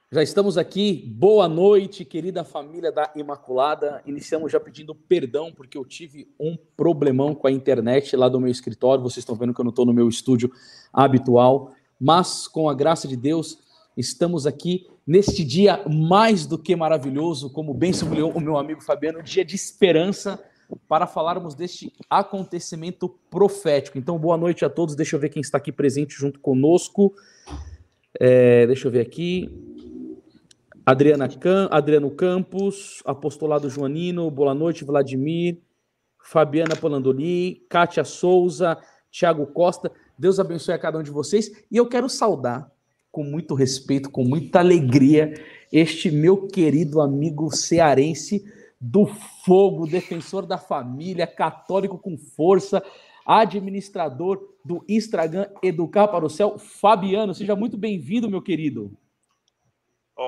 Já estamos aqui. Boa noite, querida família da Imaculada. Iniciamos já pedindo perdão porque eu tive um problemão com a internet lá do meu escritório. Vocês estão vendo que eu não estou no meu estúdio habitual, mas com a graça de Deus, estamos aqui neste dia mais do que maravilhoso, como bem sublinhou o meu amigo Fabiano, dia de esperança para falarmos deste acontecimento profético. Então, boa noite a todos. Deixa eu ver quem está aqui presente junto conosco. Deixa eu ver aqui. Adriano Campos, Apostolado Joanino, boa noite, Vladimir, Fabiana Polandoli, Kátia Souza, Thiago Costa, Deus abençoe a cada um de vocês, e eu quero saudar, com muito respeito, com muita alegria, este meu querido amigo cearense do fogo, defensor da família, católico com força, administrador do Instagram Educar para o Céu, Fabiano. Seja muito bem-vindo, meu querido.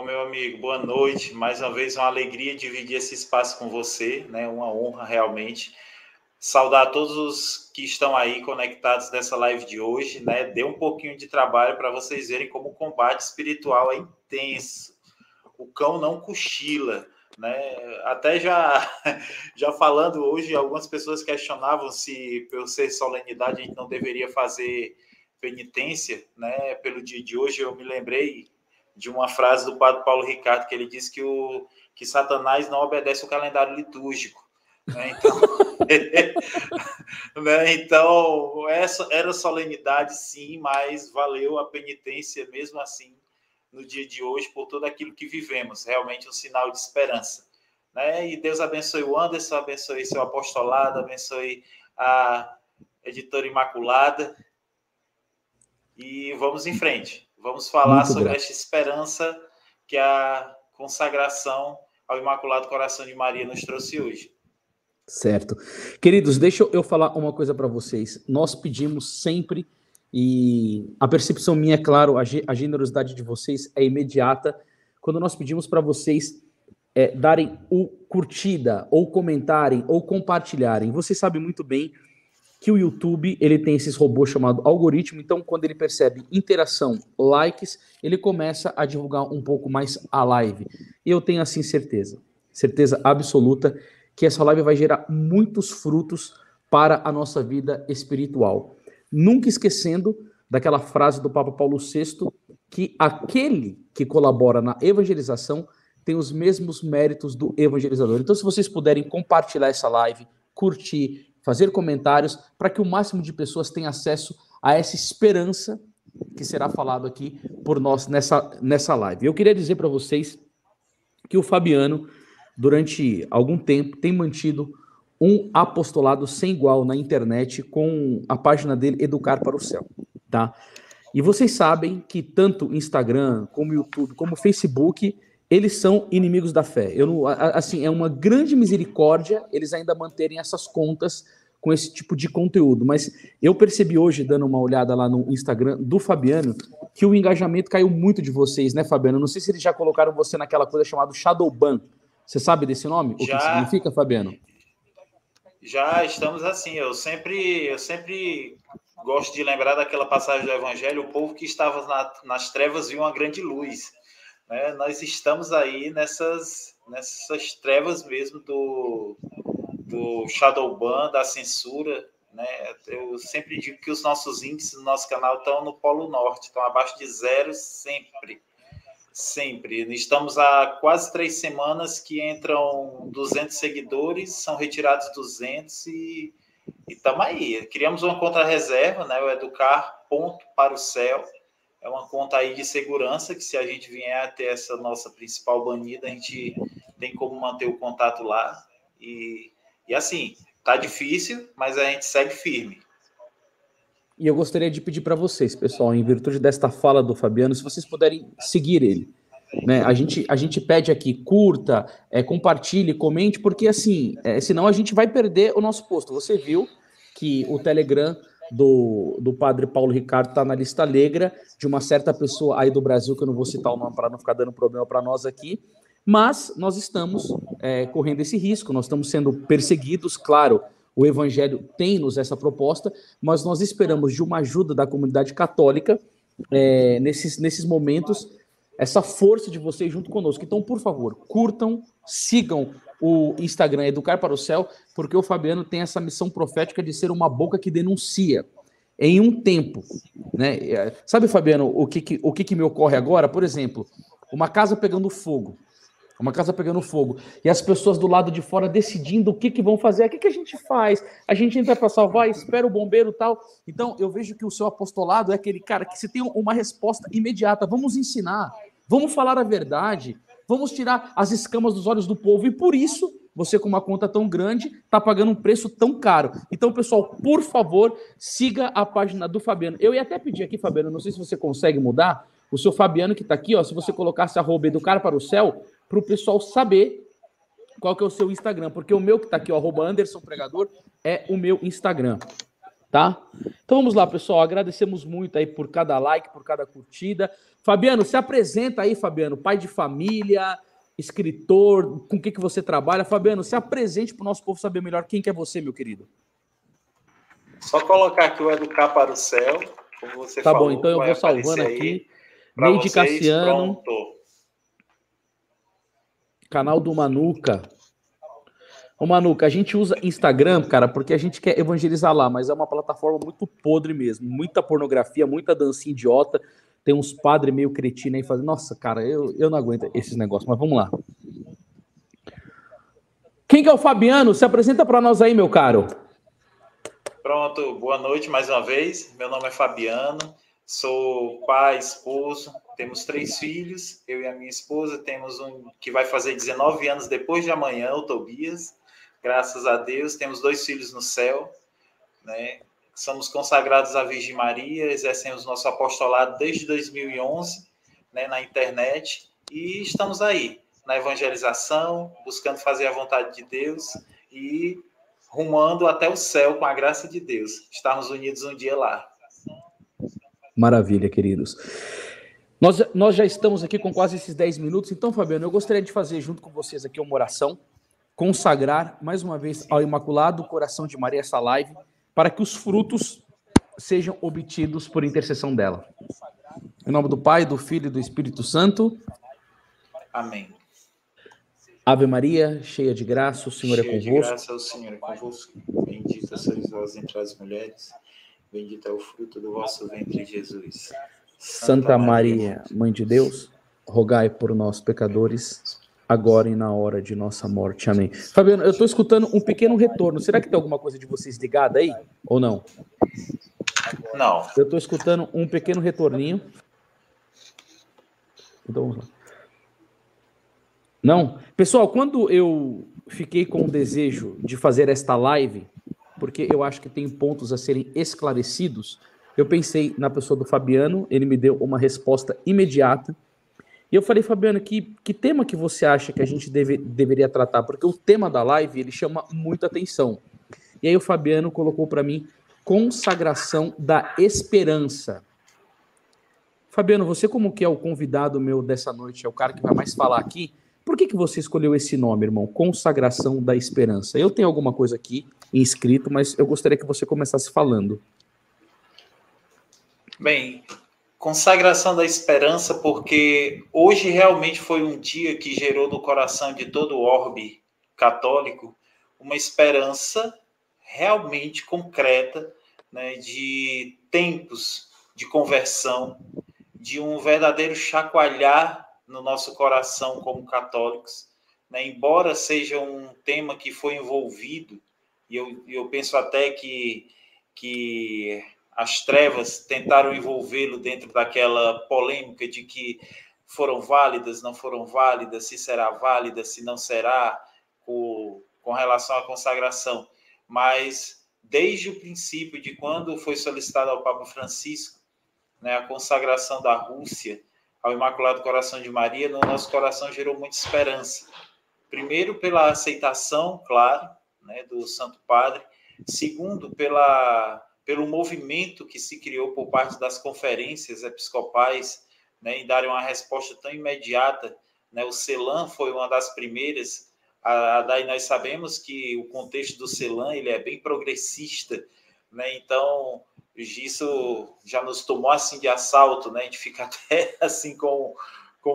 Meu amigo, boa noite. Mais uma vez, uma alegria dividir esse espaço com você, né? Uma honra realmente. Saudar a todos os que estão aí conectados nessa live de hoje, né? Dê um pouquinho de trabalho para vocês verem como o combate espiritual é intenso. O cão não cochila, né? Até já falando hoje, algumas pessoas questionavam se, por ser solenidade, a gente não deveria fazer penitência, né? Pelo dia de hoje, eu me lembrei de uma frase do padre Paulo Ricardo, que ele disse que Satanás não obedece o calendário litúrgico. Né? Então, essa era solenidade, sim, mas valeu a penitência mesmo assim no dia de hoje por tudo aquilo que vivemos. Realmente um sinal de esperança. Né? E Deus abençoe o Anderson, abençoe seu apostolado, abençoe a editora Imaculada. E vamos em frente. Vamos falar sobre esta esperança que a consagração ao Imaculado Coração de Maria nos trouxe hoje. Certo. Queridos, deixa eu falar uma coisa para vocês. Nós pedimos sempre, e a percepção minha, é claro, a generosidade de vocês é imediata, quando nós pedimos para vocês darem o curtida, ou comentarem, ou compartilharem. Vocês sabem muito bem que o YouTube, ele tem esses robôs chamados algoritmo, então quando ele percebe interação, likes, ele começa a divulgar um pouco mais a live. E eu tenho assim certeza absoluta, que essa live vai gerar muitos frutos para a nossa vida espiritual. Nunca esquecendo daquela frase do Papa Paulo VI, que aquele que colabora na evangelização tem os mesmos méritos do evangelizador. Então, se vocês puderem compartilhar essa live, curtir, fazer comentários, para que o máximo de pessoas tenha acesso a essa esperança que será falado aqui por nós nessa live. Eu queria dizer para vocês que o Fabiano, durante algum tempo, tem mantido um apostolado sem igual na internet com a página dele, Educar para o Céu, tá? E vocês sabem que tanto Instagram, como YouTube, como Facebook, eles são inimigos da fé. Assim, é uma grande misericórdia eles ainda manterem essas contas com esse tipo de conteúdo. Mas eu percebi hoje, dando uma olhada lá no Instagram do Fabiano, que o engajamento caiu muito de vocês, né, Fabiano? Não sei se eles já colocaram você naquela coisa chamada Shadowban. Você sabe desse nome? O que significa, Fabiano? Já estamos assim. Eu sempre gosto de lembrar daquela passagem do Evangelho: o povo que estava nas trevas viu uma grande luz. Né? Nós estamos aí nessas trevas mesmo do Shadowban, da censura. Né? Eu sempre digo que os nossos índices no nosso canal estão no Polo Norte, estão abaixo de zero sempre. Estamos há quase 3 semanas que entram 200 seguidores, são retirados 200 e estamos aí. Criamos uma conta reserva, né? O Educar para o Céu. É uma conta aí de segurança, que se a gente vier a ter essa nossa principal banida, a gente tem como manter o contato lá. E assim, tá difícil, mas a gente segue firme. E eu gostaria de pedir para vocês, pessoal, em virtude desta fala do Fabiano, se vocês puderem seguir ele. Né? A gente pede aqui, curta, compartilhe, comente, porque assim, senão a gente vai perder o nosso posto. Você viu que o Telegram do padre Paulo Ricardo está na lista negra de uma certa pessoa aí do Brasil, que eu não vou citar o nome para não ficar dando problema para nós aqui, mas nós estamos correndo esse risco, nós estamos sendo perseguidos, claro. O Evangelho tem-nos essa proposta, mas nós esperamos de uma ajuda da comunidade católica nesses momentos essa força de vocês junto conosco. Então, por favor, curtam, sigam o Instagram Educar para o Céu, porque o Fabiano tem essa missão profética de ser uma boca que denuncia em um tempo, né? Sabe, Fabiano, o que me ocorre agora? Por exemplo, uma casa pegando fogo. Uma casa pegando fogo. E as pessoas do lado de fora decidindo o que vão fazer. O que a gente faz? A gente entra para salvar, espera o bombeiro e tal. Então, eu vejo que o seu apostolado é aquele cara que se tem uma resposta imediata. Vamos ensinar, vamos falar a verdade, vamos tirar as escamas dos olhos do povo. E por isso, você com uma conta tão grande, está pagando um preço tão caro. Então, pessoal, por favor, siga a página do Fabiano. Eu ia até pedir aqui, Fabiano, não sei se você consegue mudar, o seu Fabiano que está aqui, ó, se você colocasse @Educar para o Céu, para o pessoal saber qual que é o seu Instagram, porque o meu que está aqui, @Anderson Pregador, é o meu Instagram, tá? Então vamos lá, pessoal, agradecemos muito aí por cada like, por cada curtida. Fabiano, se apresenta aí, Fabiano, pai de família, escritor, com o que você trabalha. Fabiano, se apresente para o nosso povo saber melhor quem que é você, meu querido. Só colocar aqui o Educar para o Céu, como você falou. Tá bom, então eu vou salvando aqui. Neide Cassiano. Pronto. Canal do Manuca. Ô, Manuca, a gente usa Instagram, cara, porque a gente quer evangelizar lá, mas é uma plataforma muito podre mesmo. Muita pornografia, muita dancinha idiota. Tem uns padres meio cretinos aí fazendo. Nossa, cara, eu não aguento esses negócios, mas vamos lá. Quem que é o Fabiano? Se apresenta para nós aí, meu caro. Pronto, boa noite mais uma vez. Meu nome é Fabiano, sou pai, esposo, temos 3 filhos, eu e a minha esposa, temos um que vai fazer 19 anos depois de amanhã, o Tobias, graças a Deus, temos 2 filhos no céu, né? Somos consagrados à Virgem Maria, exercemos nosso apostolado desde 2011, né, na internet, e estamos aí, na evangelização, buscando fazer a vontade de Deus e rumando até o céu com a graça de Deus. Estarmos unidos um dia lá. Maravilha, queridos. Nós já estamos aqui com quase esses 10 minutos, então, Fabiano, eu gostaria de fazer junto com vocês aqui uma oração, consagrar mais uma vez ao Imaculado Coração de Maria essa live, para que os frutos sejam obtidos por intercessão dela. Em nome do Pai, do Filho e do Espírito Santo. Amém. Ave Maria, cheia de graça, o Senhor é convosco. Cheia de graça, o Senhor é convosco. Bendita sois vós entre as mulheres, bendito é o fruto do vosso ventre, Jesus. Santa Maria, Mãe de Deus, rogai por nós, pecadores, agora e na hora de nossa morte. Amém. Fabiano, eu estou escutando um pequeno retorno. Será que tem alguma coisa de vocês ligada aí? Ou não? Não. Eu estou escutando um pequeno retorninho. Então vamos lá. Não? Pessoal, quando eu fiquei com o desejo de fazer esta live, porque eu acho que tem pontos a serem esclarecidos, eu pensei na pessoa do Fabiano, ele me deu uma resposta imediata, e eu falei, Fabiano, que tema que você acha que a gente deveria tratar? Porque o tema da live, ele chama muita atenção. E aí o Fabiano colocou para mim, consagração da esperança. Fabiano, você como que é o convidado meu dessa noite, é o cara que vai mais falar aqui, por que você escolheu esse nome, irmão? Consagração da Esperança. Eu tenho alguma coisa aqui inscrito, mas eu gostaria que você começasse falando. Bem, consagração da esperança, porque hoje realmente foi um dia que gerou no coração de todo o orbe católico uma esperança realmente concreta, né, de tempos de conversão, de um verdadeiro chacoalhar no nosso coração como católicos, né? Embora seja um tema que foi envolvido, e eu penso até que as trevas tentaram envolvê-lo dentro daquela polêmica de que foram válidas, não foram válidas, se será válida, se não será, com relação à consagração. Mas, desde o princípio de quando foi solicitado ao Papa Francisco, né, a consagração da Rússia ao Imaculado Coração de Maria, no nosso coração gerou muita esperança. Primeiro, pela aceitação, claro, né, do Santo Padre. Segundo, pelo movimento que se criou por parte das conferências episcopais, né, em darem uma resposta tão imediata, né? O CELAM foi uma das primeiras. Daí nós sabemos que o contexto do CELAM ele é bem progressista, né? Então isso já nos tomou assim de assalto, né? A gente fica até assim com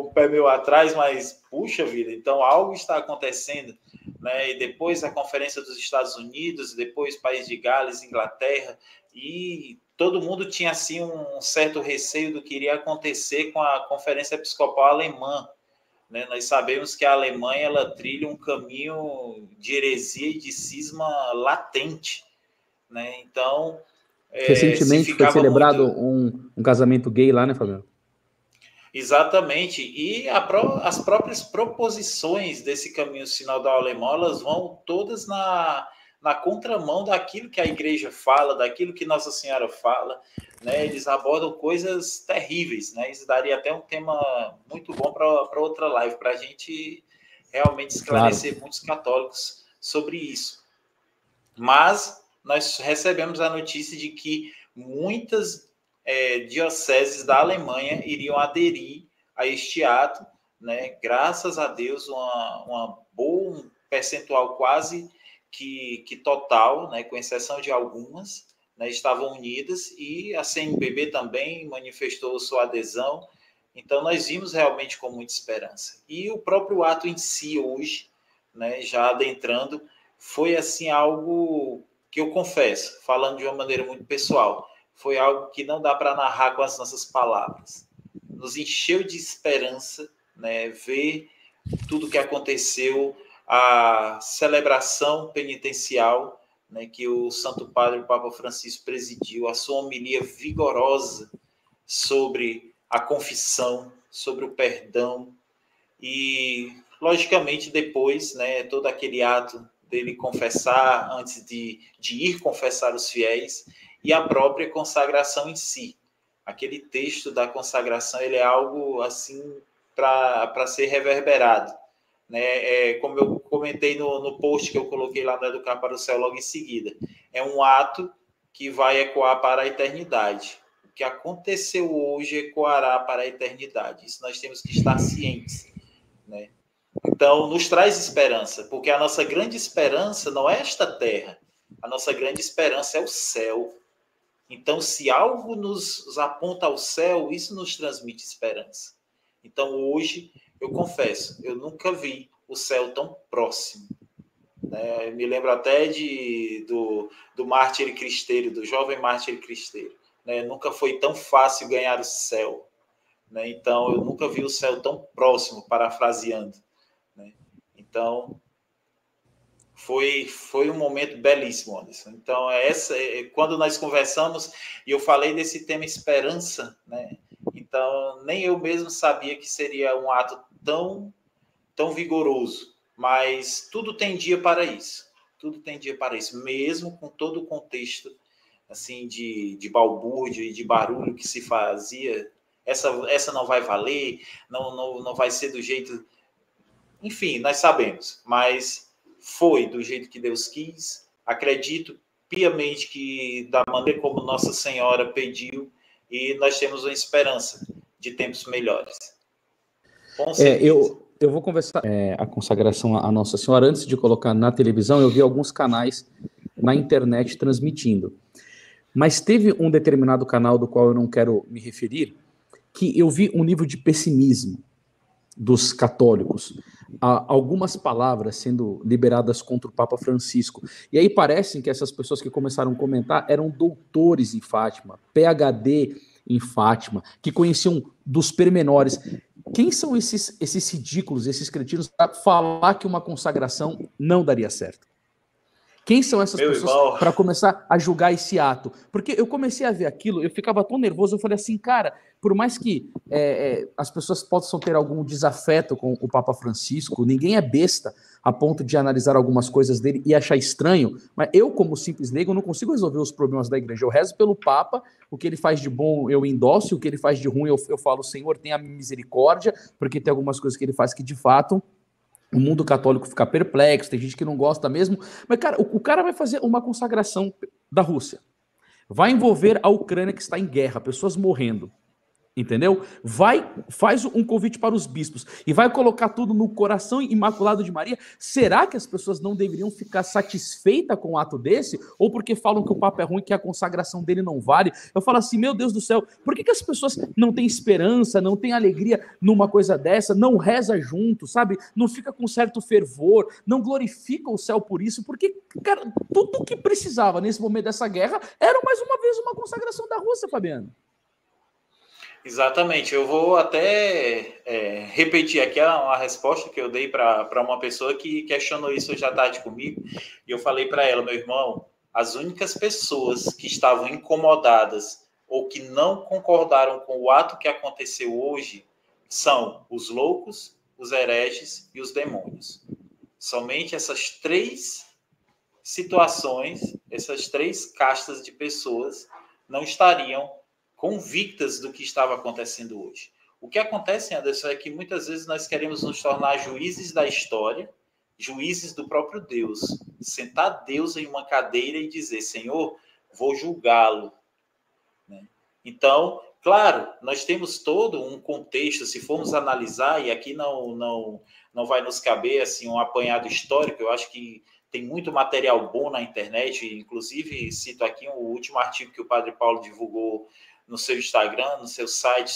com o pé meio atrás, mas puxa vida, então algo está acontecendo, né? E depois a Conferência dos Estados Unidos, depois País de Gales, Inglaterra, e todo mundo tinha assim um certo receio do que iria acontecer com a Conferência Episcopal Alemã, né? Nós sabemos que a Alemanha ela trilha um caminho de heresia e de cisma latente, né? Então, se Recentemente foi ficava celebrado muito... um casamento gay lá, né, Fabiano? Exatamente, e as próprias proposições desse caminho sinodal alemão, elas vão todas na contramão daquilo que a igreja fala, daquilo que Nossa Senhora fala, né? Eles abordam coisas terríveis, né? Isso daria até um tema muito bom para outra live, para a gente realmente esclarecer Claro. muitos católicos sobre isso. Mas nós recebemos a notícia de que muitas dioceses da Alemanha iriam aderir a este ato, né? Graças a Deus, uma boa percentual quase que total, né? Com exceção de algumas, né? Estavam unidas, e a CNBB também manifestou sua adesão. Então, nós vimos realmente com muita esperança. E o próprio ato em si, hoje, né? Já adentrando, foi assim algo que eu confesso, falando de uma maneira muito pessoal, foi algo que não dá para narrar com as nossas palavras. Nos encheu de esperança, né, ver tudo que aconteceu, a celebração penitencial, né, que o Santo Padre, o Papa Francisco, presidiu, a sua homilia vigorosa sobre a confissão, sobre o perdão, e, logicamente, depois, né, todo aquele ato dele confessar, antes de ir confessar os fiéis, e a própria consagração em si. Aquele texto da consagração, ele é algo assim para ser reverberado, né? Como eu comentei no post que eu coloquei lá no Educar para o Céu logo em seguida, é um ato que vai ecoar para a eternidade. O que aconteceu hoje ecoará para a eternidade. Isso nós temos que estar cientes, né? Então, nos traz esperança, porque a nossa grande esperança não é esta terra, a nossa grande esperança é o céu. Então, se algo nos aponta ao céu, isso nos transmite esperança. Então, hoje, eu confesso, eu nunca vi o céu tão próximo, né? Eu me lembro até do mártir cristeiro, do jovem mártir cristeiro, né? Nunca foi tão fácil ganhar o céu, né? Então, eu nunca vi o céu tão próximo, parafraseando, né? Então, foi um momento belíssimo, Anderson. Então, quando nós conversamos e eu falei desse tema esperança, né? Então, nem eu mesmo sabia que seria um ato tão vigoroso, mas tudo tem dia para isso. Tudo tem dia para isso, mesmo com todo o contexto assim de balbúrdia e de barulho que se fazia. Essa não vai valer, não vai ser do jeito... Enfim, nós sabemos, mas foi do jeito que Deus quis. Acredito piamente que da maneira como Nossa Senhora pediu, e nós temos uma esperança de tempos melhores. Com certeza. Eu vou conversar a consagração à Nossa Senhora. Antes de colocar na televisão, eu vi alguns canais na internet transmitindo. Mas teve um determinado canal do qual eu não quero me referir, que eu vi um nível de pessimismo dos católicos, algumas palavras sendo liberadas contra o Papa Francisco. E aí parecem que essas pessoas que começaram a comentar eram doutores em Fátima, PhD em Fátima, que conheciam dos pormenores. Quem são esses ridículos, esses cretinos, para falar que uma consagração não daria certo? Quem são essas pessoas para começar a julgar esse ato? Porque eu comecei a ver aquilo, eu ficava tão nervoso, eu falei assim, cara, por mais que as pessoas possam ter algum desafeto com o Papa Francisco, ninguém é besta a ponto de analisar algumas coisas dele e achar estranho, mas eu, como simples leigo, não consigo resolver os problemas da igreja. Eu rezo pelo Papa, o que ele faz de bom eu endosso, o que ele faz de ruim eu falo, Senhor, tenha misericórdia, porque tem algumas coisas que ele faz que, de fato, o mundo católico fica perplexo, tem gente que não gosta mesmo, mas, cara, o cara vai fazer uma consagração da Rússia, vai envolver a Ucrânia que está em guerra, pessoas morrendo. Entendeu? Faz um convite para os bispos e vai colocar tudo no coração imaculado de Maria. Será que as pessoas não deveriam ficar satisfeitas com um ato desse? Ou porque falam que o Papa é ruim, que a consagração dele não vale? Eu falo assim, meu Deus do céu, por que as pessoas não têm esperança, não têm alegria numa coisa dessa, não reza junto, sabe? Não fica com certo fervor, não glorifica o céu por isso? Porque, cara, tudo o que precisava nesse momento dessa guerra era mais uma vez uma consagração da Rússia, Fabiano. Exatamente, eu vou até repetir aqui a resposta que eu dei para uma pessoa que questionou isso hoje à tarde comigo, e eu falei para ela, meu irmão, as únicas pessoas que estavam incomodadas ou que não concordaram com o ato que aconteceu hoje são os loucos, os hereges e os demônios. Somente essas três situações, essas três castas de pessoas não estariam convictas do que estava acontecendo hoje. O que acontece, Anderson, é que muitas vezes nós queremos nos tornar juízes da história, juízes do próprio Deus, sentar Deus em uma cadeira e dizer, Senhor, vou julgá-lo. Então, claro, nós temos todo um contexto, se formos analisar, e aqui não vai nos caber assim, um apanhado histórico, eu acho que tem muito material bom na internet, inclusive cito aqui o último artigo que o Padre Paulo divulgou no seu Instagram, no seu site,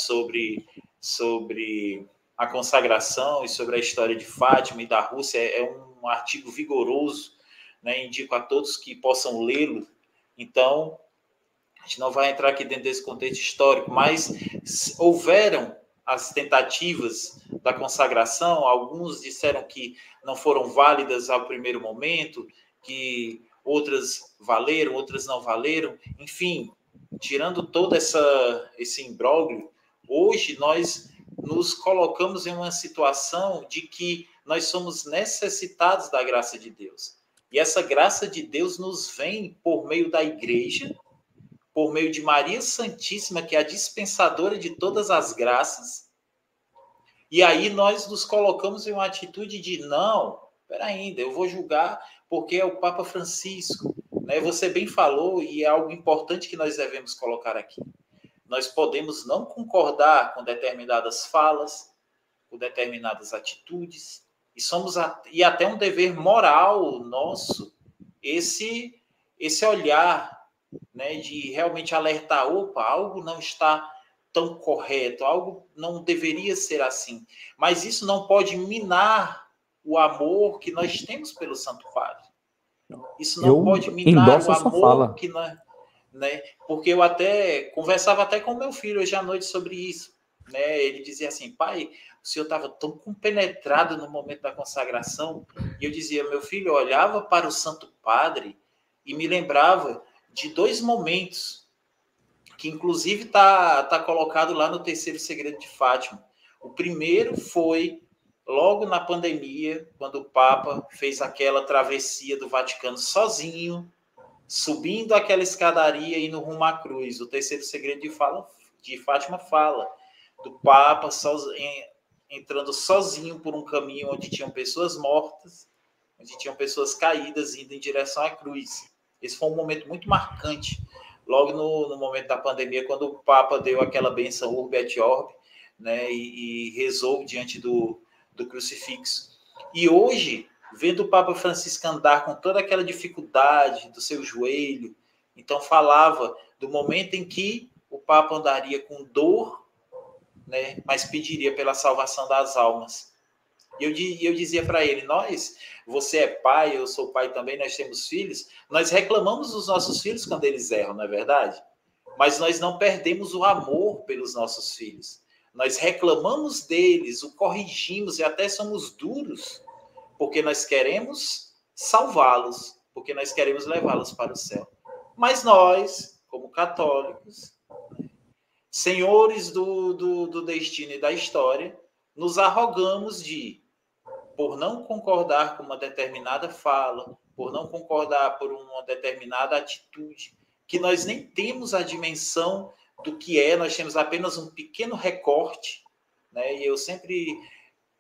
sobre a consagração e sobre a história de Fátima e da Rússia. É um artigo vigoroso, né? Indico a todos que possam lê-lo. Então, a gente não vai entrar aqui dentro desse contexto histórico, mas houveram as tentativas da consagração, alguns disseram que não foram válidas ao primeiro momento, que outras valeram, outras não valeram, enfim, tirando todo esse imbróglio, hoje nós nos colocamos em uma situação de que nós somos necessitados da graça de Deus. E essa graça de Deus nos vem por meio da igreja, por meio de Maria Santíssima, que é a dispensadora de todas as graças. E aí nós nos colocamos em uma atitude de, não, espera ainda, eu vou julgar porque é o Papa Francisco. Você bem falou, e é algo importante que nós devemos colocar aqui. Nós podemos não concordar com determinadas falas, com determinadas atitudes, e até um dever moral nosso, esse olhar, de realmente alertar, opa, algo não está tão correto, algo não deveria ser assim. Mas isso não pode minar o amor que nós temos pelo Santo Padre. Isso não pode minar o amor que nós... Porque eu até conversava até com meu filho hoje à noite sobre isso. Ele dizia assim, pai, o senhor estava tão compenetrado no momento da consagração. E eu dizia, meu filho, eu olhava para o Santo Padre e me lembrava de dois momentos que inclusive está colocado lá no Terceiro Segredo de Fátima. O primeiro foi logo na pandemia, quando o Papa fez aquela travessia do Vaticano sozinho, subindo aquela escadaria e indo rumo à cruz. O Terceiro Segredo de Fátima fala do Papa entrando sozinho por um caminho onde tinham pessoas mortas, onde tinham pessoas caídas indo em direção à cruz. Esse foi um momento muito marcante, logo no momento da pandemia, quando o Papa deu aquela bênção Urbi et Orbi, e rezou diante do crucifixo. E hoje, vendo o Papa Francisco andar com toda aquela dificuldade do seu joelho, então falava do momento em que o Papa andaria com dor, mas pediria pela salvação das almas. E eu dizia para ele, você é pai, eu sou pai também, nós temos filhos, nós reclamamos dos nossos filhos quando eles erram, não é verdade? Mas nós não perdemos o amor pelos nossos filhos. Nós reclamamos deles, o corrigimos e até somos duros, porque nós queremos salvá-los, porque nós queremos levá-los para o céu. Mas nós, como católicos, senhores do destino e da história, nos arrogamos por não concordar com uma determinada fala, por não concordar por uma determinada atitude, que nós nem temos a dimensão do que nós temos apenas um pequeno recorte, e eu sempre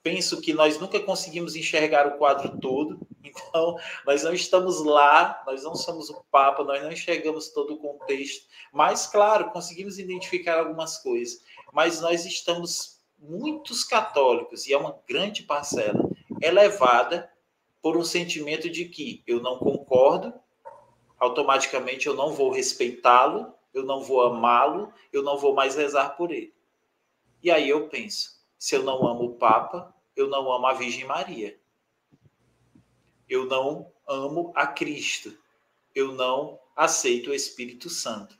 penso que nós nunca conseguimos enxergar o quadro todo, então nós não estamos lá, nós não somos o Papa, nós não enxergamos todo o contexto, mas, claro, conseguimos identificar algumas coisas, mas nós estamos, muitos católicos, e é uma grande parcela, elevada por um sentimento de que eu não concordo, automaticamente eu não vou respeitá-lo, eu não vou amá-lo, eu não vou mais rezar por ele. E aí eu penso, se eu não amo o Papa, eu não amo a Virgem Maria. Eu não amo a Cristo. Eu não aceito o Espírito Santo.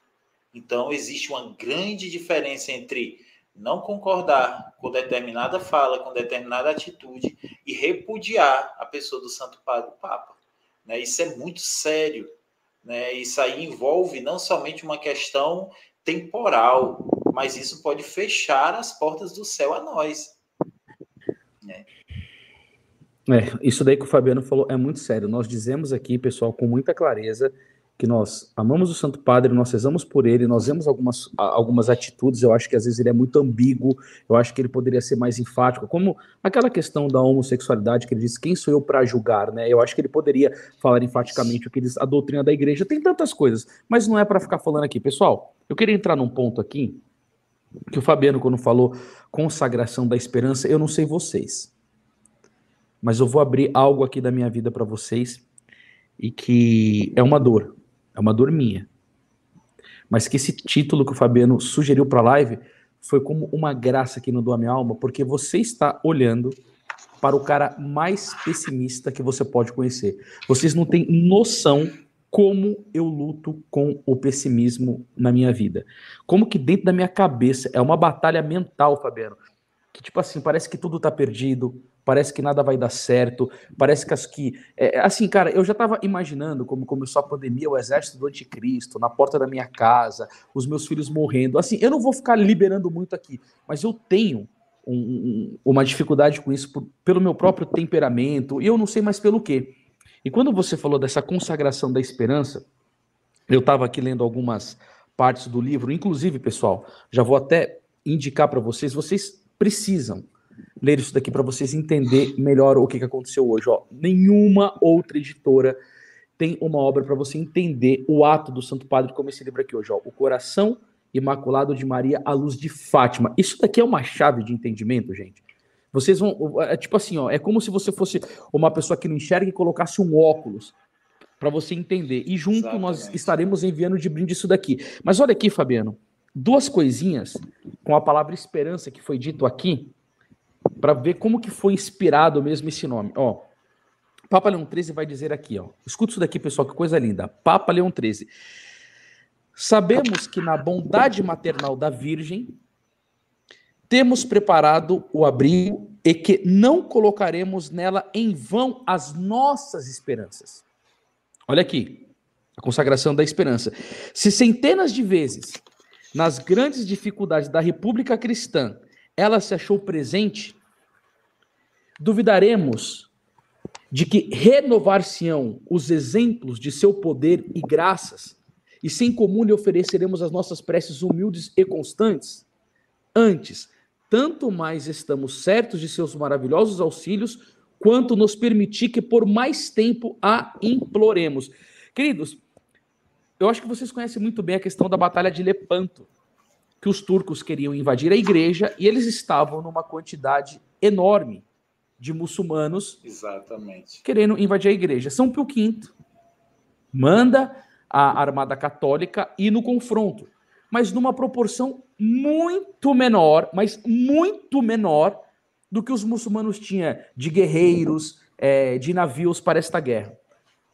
Então, existe uma grande diferença entre não concordar com determinada fala, com determinada atitude e repudiar a pessoa do Santo Padre, o Papa. Né? Isso é muito sério. Né? Isso aí envolve não somente uma questão temporal, mas isso pode fechar as portas do céu a nós. Né? Isso daí que o Fabiano falou é muito sério. Nós dizemos aqui, pessoal, com muita clareza, que nós amamos o Santo Padre, nós rezamos por ele, nós vemos algumas atitudes, eu acho que às vezes ele é muito ambíguo, eu acho que ele poderia ser mais enfático, como aquela questão da homossexualidade, que ele diz, quem sou eu para julgar, né? Eu acho que ele poderia falar enfaticamente o que diz a doutrina da igreja, tem tantas coisas, mas não é para ficar falando aqui. Pessoal, eu queria entrar num ponto aqui, que o Fabiano, quando falou consagração da esperança, eu não sei vocês, mas eu vou abrir algo aqui da minha vida para vocês, e que é uma dor minha. Mas que esse título que o Fabiano sugeriu para a live foi como uma graça que inundou a minha alma, porque você está olhando para o cara mais pessimista que você pode conhecer. Vocês não têm noção como eu luto com o pessimismo na minha vida. Como que dentro da minha cabeça é uma batalha mental, Fabiano, que tipo assim, parece que tudo tá perdido, parece que nada vai dar certo, parece que assim, cara, eu já tava imaginando como começou a pandemia, o exército do anticristo na porta da minha casa, os meus filhos morrendo. Assim, eu não vou ficar liberando muito aqui, mas eu tenho uma dificuldade com isso pelo meu próprio temperamento, e eu não sei mais pelo quê. E quando você falou dessa consagração da esperança, eu estava aqui lendo algumas partes do livro, inclusive, pessoal, já vou até indicar para vocês precisam ler isso daqui para vocês entenderem melhor o que aconteceu hoje. Ó, nenhuma outra editora tem uma obra para você entender o ato do Santo Padre como esse livro aqui hoje. Ó, O Coração Imaculado de Maria, a Luz de Fátima. Isso daqui é uma chave de entendimento, gente. Vocês vão... É tipo assim, ó, é como se você fosse uma pessoa que não enxerga e colocasse um óculos para você entender. E junto Exatamente. Nós estaremos enviando de brinde isso daqui. Mas olha aqui, Fabiano, duas coisinhas com a palavra esperança que foi dito aqui, para ver como que foi inspirado mesmo esse nome. Ó, Papa Leão XIII vai dizer aqui, ó. Escuta isso daqui, pessoal, que coisa linda. Papa Leão XIII. Sabemos que na bondade maternal da Virgem temos preparado o abrigo e que não colocaremos nela em vão as nossas esperanças. Olha aqui, a consagração da esperança. Se centenas de vezes, nas grandes dificuldades da República Cristã, ela se achou presente, duvidaremos de que renovar-se-ão os exemplos de seu poder e graças, e sem comum lhe ofereceremos as nossas preces humildes e constantes? Antes, tanto mais estamos certos de seus maravilhosos auxílios, quanto nos permitir que por mais tempo a imploremos. Queridos, eu acho que vocês conhecem muito bem a questão da Batalha de Lepanto, que os turcos queriam invadir a igreja e eles estavam numa quantidade enorme de muçulmanos Exatamente. querendo invadir a igreja. São Pio V manda a armada católica ir no confronto, mas numa proporção muito menor, mas muito menor do que os muçulmanos tinham de guerreiros, de navios para esta guerra.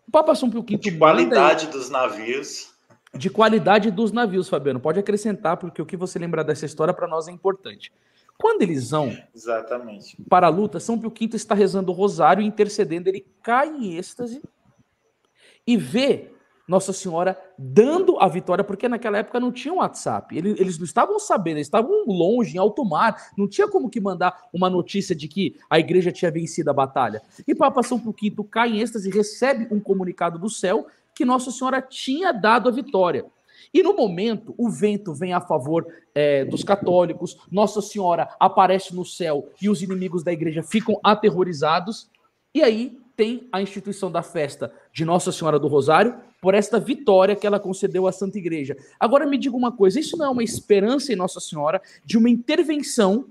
O Papa São Pio V... De qualidade dos navios. De qualidade dos navios, Fabiano. Pode acrescentar, porque o que você lembrar dessa história para nós é importante. Quando eles vão Exatamente. para a luta, São Pio V está rezando o rosário e intercedendo, ele cai em êxtase e vê Nossa Senhora dando a vitória, porque naquela época não tinha WhatsApp, eles não estavam sabendo, eles estavam longe, em alto mar, não tinha como que mandar uma notícia de que a igreja tinha vencido a batalha. E Papa São Pio V cai em êxtase e recebe um comunicado do céu que Nossa Senhora tinha dado a vitória. E no momento, o vento vem a favor dos católicos, Nossa Senhora aparece no céu e os inimigos da igreja ficam aterrorizados, e aí tem a instituição da festa de Nossa Senhora do Rosário por esta vitória que ela concedeu à Santa Igreja. Agora me diga uma coisa, isso não é uma esperança em Nossa Senhora de uma intervenção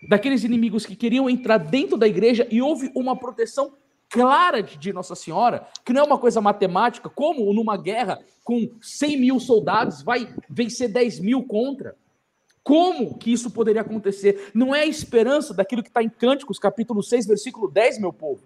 daqueles inimigos que queriam entrar dentro da igreja e houve uma proteção clara de Nossa Senhora, que não é uma coisa matemática, como numa guerra com 100 mil soldados vai vencer 10 mil contra? Como que isso poderia acontecer? Não é a esperança daquilo que está em Cânticos, capítulo 6, versículo 10, meu povo.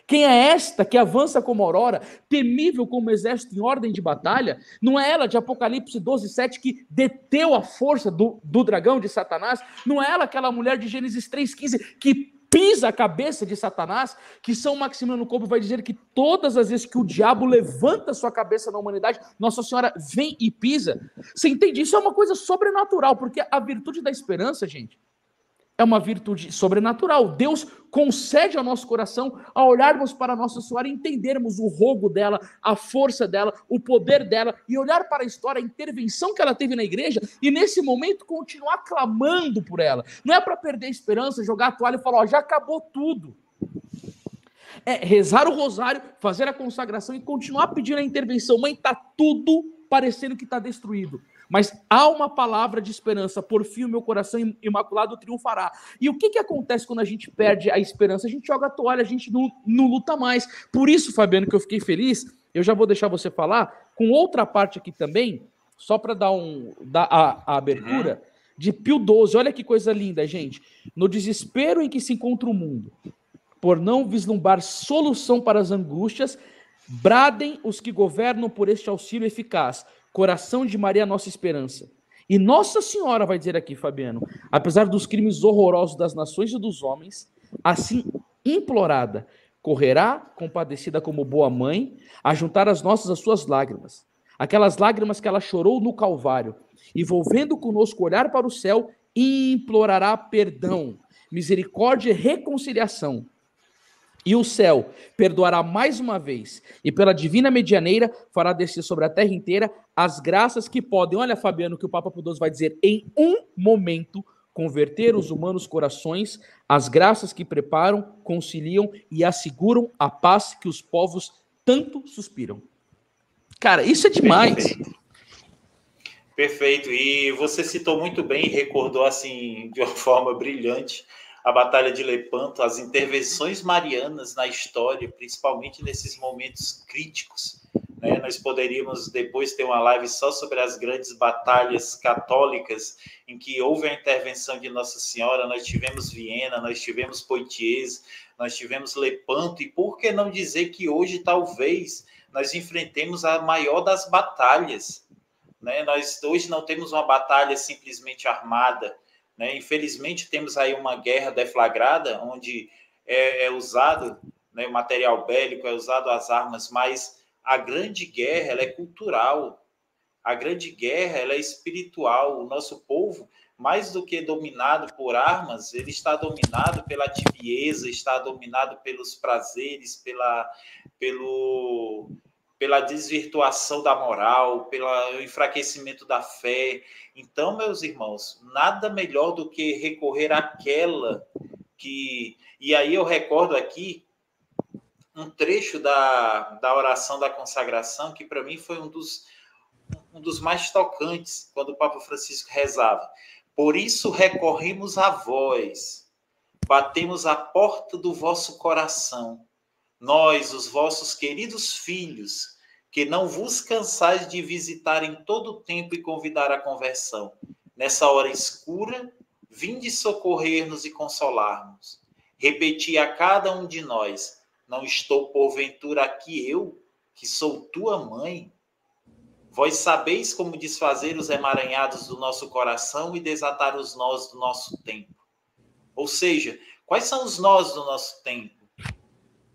Quem é esta que avança como aurora, temível como exército em ordem de batalha? Não é ela de Apocalipse 12, 7 que deteu a força do dragão de Satanás? Não é ela aquela mulher de Gênesis 3,15 que pisa a cabeça de Satanás, que São Maximiliano Kolbe vai dizer que todas as vezes que o diabo levanta sua cabeça na humanidade, Nossa Senhora vem e pisa. Você entende? Isso é uma coisa sobrenatural, porque a virtude da esperança, gente, é uma virtude sobrenatural. Deus concede ao nosso coração a olharmos para Nossa Senhora e entendermos o rogo dela, a força dela, o poder dela, e olhar para a história, a intervenção que ela teve na igreja, e nesse momento continuar clamando por ela. Não é para perder a esperança, jogar a toalha e falar, ó, já acabou tudo. É rezar o rosário, fazer a consagração e continuar pedindo a intervenção. Mãe, está tudo parecendo que está destruído. Mas há uma palavra de esperança, por fim o meu coração imaculado triunfará. E o que acontece quando a gente perde a esperança? A gente joga a toalha, a gente não luta mais. Por isso, Fabiano, que eu fiquei feliz, eu já vou deixar você falar, com outra parte aqui também, só para dar a abertura, de Pio XII. Olha que coisa linda, gente. No desespero em que se encontra o mundo, por não vislumbrar solução para as angústias, bradem os que governam por este auxílio eficaz. Coração de Maria, nossa esperança. E Nossa Senhora vai dizer aqui, Fabiano, apesar dos crimes horrorosos das nações e dos homens, assim implorada, correrá, compadecida como boa mãe, a juntar as suas lágrimas. Aquelas lágrimas que ela chorou no Calvário, e volvendo conosco olhar para o céu, implorará perdão, misericórdia e reconciliação. E o céu perdoará mais uma vez, e pela divina medianeira fará descer sobre a terra inteira as graças que podem, olha, Fabiano, que o Papa Pio XII vai dizer, em um momento, converter os humanos corações, as graças que preparam, conciliam e asseguram a paz que os povos tanto suspiram. Cara, isso é demais. Perfeito. E você citou muito bem, recordou assim de uma forma brilhante a Batalha de Lepanto, as intervenções marianas na história, principalmente nesses momentos críticos. Né? Nós poderíamos depois ter uma live só sobre as grandes batalhas católicas em que houve a intervenção de Nossa Senhora. Nós tivemos Viena, nós tivemos Poitiers, nós tivemos Lepanto, e por que não dizer que hoje talvez nós enfrentemos a maior das batalhas? Né? Nós hoje não temos uma batalha simplesmente armada, né? Infelizmente, temos aí uma guerra deflagrada, onde é usado, né, o material bélico, é usado as armas, mas a grande guerra ela é cultural, a grande guerra ela é espiritual. O nosso povo, mais do que dominado por armas, ele está dominado pela tibieza, está dominado pelos prazeres, pela desvirtuação da moral, pelo enfraquecimento da fé. Então, meus irmãos, nada melhor do que recorrer àquela que... E aí eu recordo aqui um trecho da oração da consagração, que para mim foi um dos mais tocantes, quando o Papa Francisco rezava. Por isso recorremos a vós, batemos a porta do vosso coração, nós, os vossos queridos filhos, que não vos cansais de visitar em todo o tempo e convidar à conversão. Nessa hora escura, vinde socorrer-nos e consolar-nos. Repeti a cada um de nós, não estou porventura aqui eu, que sou tua mãe? Vós sabeis como desfazer os emaranhados do nosso coração e desatar os nós do nosso tempo. Ou seja, quais são os nós do nosso tempo?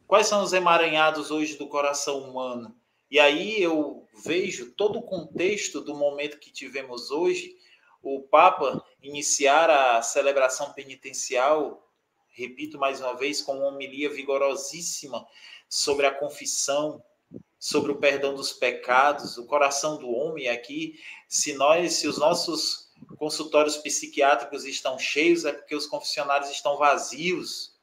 Quais são os emaranhados hoje do coração humano? E aí eu vejo todo o contexto do momento que tivemos hoje, o Papa iniciar a celebração penitencial, repito mais uma vez, com uma homilia vigorosíssima sobre a confissão, sobre o perdão dos pecados, o coração do homem aqui, se os nossos consultórios psiquiátricos estão cheios, é porque os confessionários estão vazios,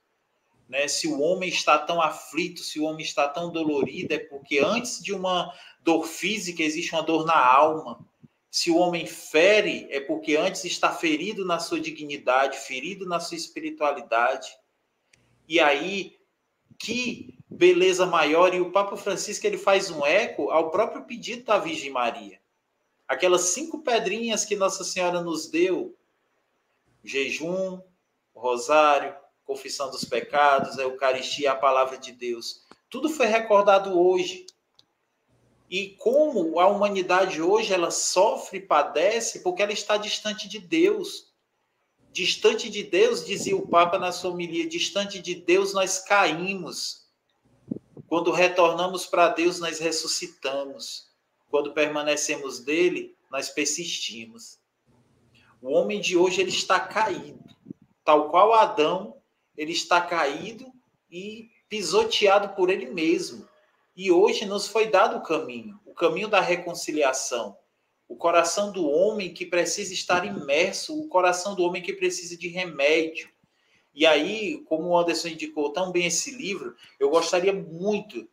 né? Se o homem está tão aflito, se o homem está tão dolorido, é porque antes de uma dor física existe uma dor na alma. Se o homem fere, é porque antes está ferido na sua dignidade, ferido na sua espiritualidade. E aí, que beleza maior! E o Papa Francisco ele faz um eco ao próprio pedido da Virgem Maria. Aquelas 5 pedrinhas que Nossa Senhora nos deu, jejum, rosário, confissão dos pecados, a Eucaristia, a palavra de Deus. Tudo foi recordado hoje. E como a humanidade hoje ela sofre e padece porque ela está distante de Deus. Distante de Deus, dizia o Papa na sua homilia, distante de Deus nós caímos. Quando retornamos para Deus, nós ressuscitamos. Quando permanecemos dele, nós persistimos. O homem de hoje ele está caído. Tal qual Adão, ele está caído e pisoteado por ele mesmo. E hoje nos foi dado o caminho da reconciliação. O coração do homem que precisa estar imerso, o coração do homem que precisa de remédio. E aí, como o Anderson indicou tão bem esse livro, eu gostaria muito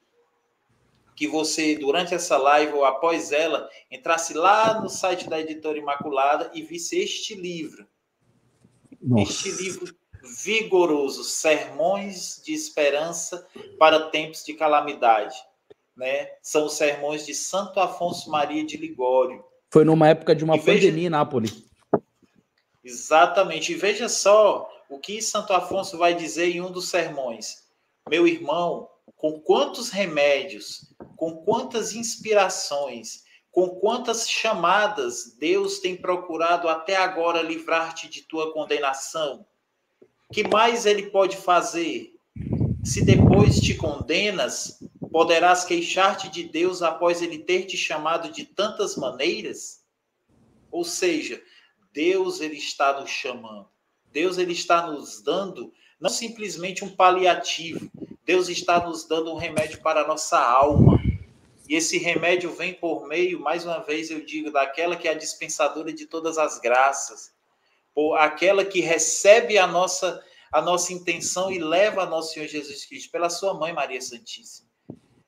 que você, durante essa live ou após ela, entrasse lá no site da Editora Imaculada e visse este livro. Nossa. Este livro vigoroso, Sermões de Esperança para Tempos de Calamidade. Né? São os sermões de Santo Afonso Maria de Ligório. Foi numa época de uma pandemia em Nápoles. Exatamente. E veja só o que Santo Afonso vai dizer em um dos sermões. Meu irmão, com quantos remédios, com quantas inspirações, com quantas chamadas Deus tem procurado até agora livrar-te de tua condenação? Que mais ele pode fazer? Se depois te condenas, poderás queixar-te de Deus após ele ter te chamado de tantas maneiras? Ou seja, Deus ele está nos chamando. Deus ele está nos dando não simplesmente um paliativo. Deus está nos dando um remédio para a nossa alma. E esse remédio vem por meio, mais uma vez eu digo, daquela que é a dispensadora de todas as graças. Por aquela que recebe a nossa intenção e leva a nosso Senhor Jesus Cristo pela sua mãe Maria Santíssima.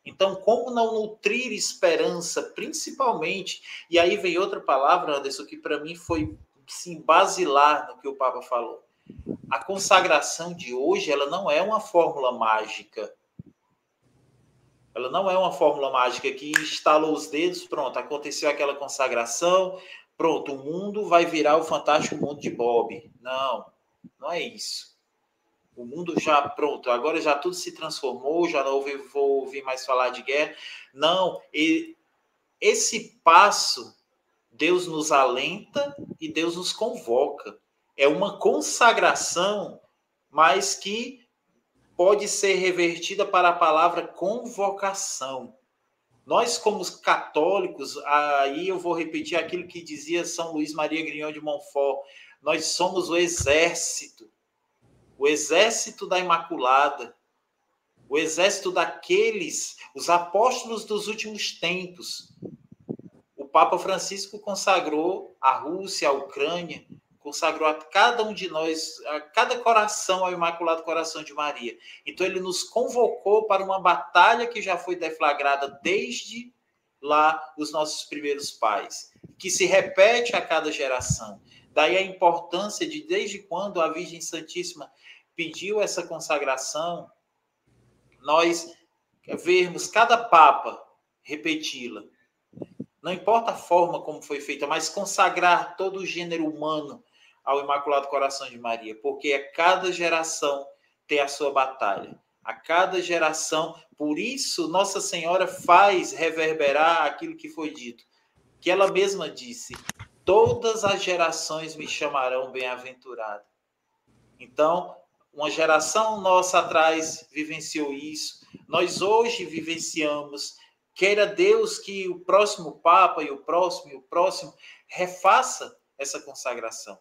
Então, como não nutrir esperança, principalmente, e aí vem outra palavra, Anderson, que para mim foi sim, basilar no que o Papa falou. A consagração de hoje, ela não é uma fórmula mágica. Ela não é uma fórmula mágica que estalou os dedos, pronto, aconteceu aquela consagração, pronto, o mundo vai virar o fantástico mundo de Bob. Não, não é isso. O mundo já, pronto, agora já tudo se transformou, já não vou ouvir mais falar de guerra. Não, esse passo, Deus nos alenta e Deus nos convoca. É uma consagração, mas que pode ser revertida para a palavra convocação. Nós, como católicos, aí eu vou repetir aquilo que dizia São Luís Maria Grignion de Montfort, nós somos o exército da Imaculada, o exército daqueles, os apóstolos dos últimos tempos. O Papa Francisco consagrou a Rússia, a Ucrânia, consagrou a cada um de nós, a cada coração ao Imaculado Coração de Maria. Então, ele nos convocou para uma batalha que já foi deflagrada desde lá os nossos primeiros pais, que se repete a cada geração. Daí a importância de, desde quando a Virgem Santíssima pediu essa consagração, nós vermos cada Papa repeti-la. Não importa a forma como foi feita, mas consagrar todo o gênero humano ao Imaculado Coração de Maria, porque a cada geração tem a sua batalha. A cada geração, por isso Nossa Senhora faz reverberar aquilo que foi dito, que ela mesma disse, todas as gerações me chamarão bem-aventurado. Então, uma geração nossa atrás vivenciou isso, nós hoje vivenciamos. Queira Deus que o próximo Papa e o próximo refaça essa consagração.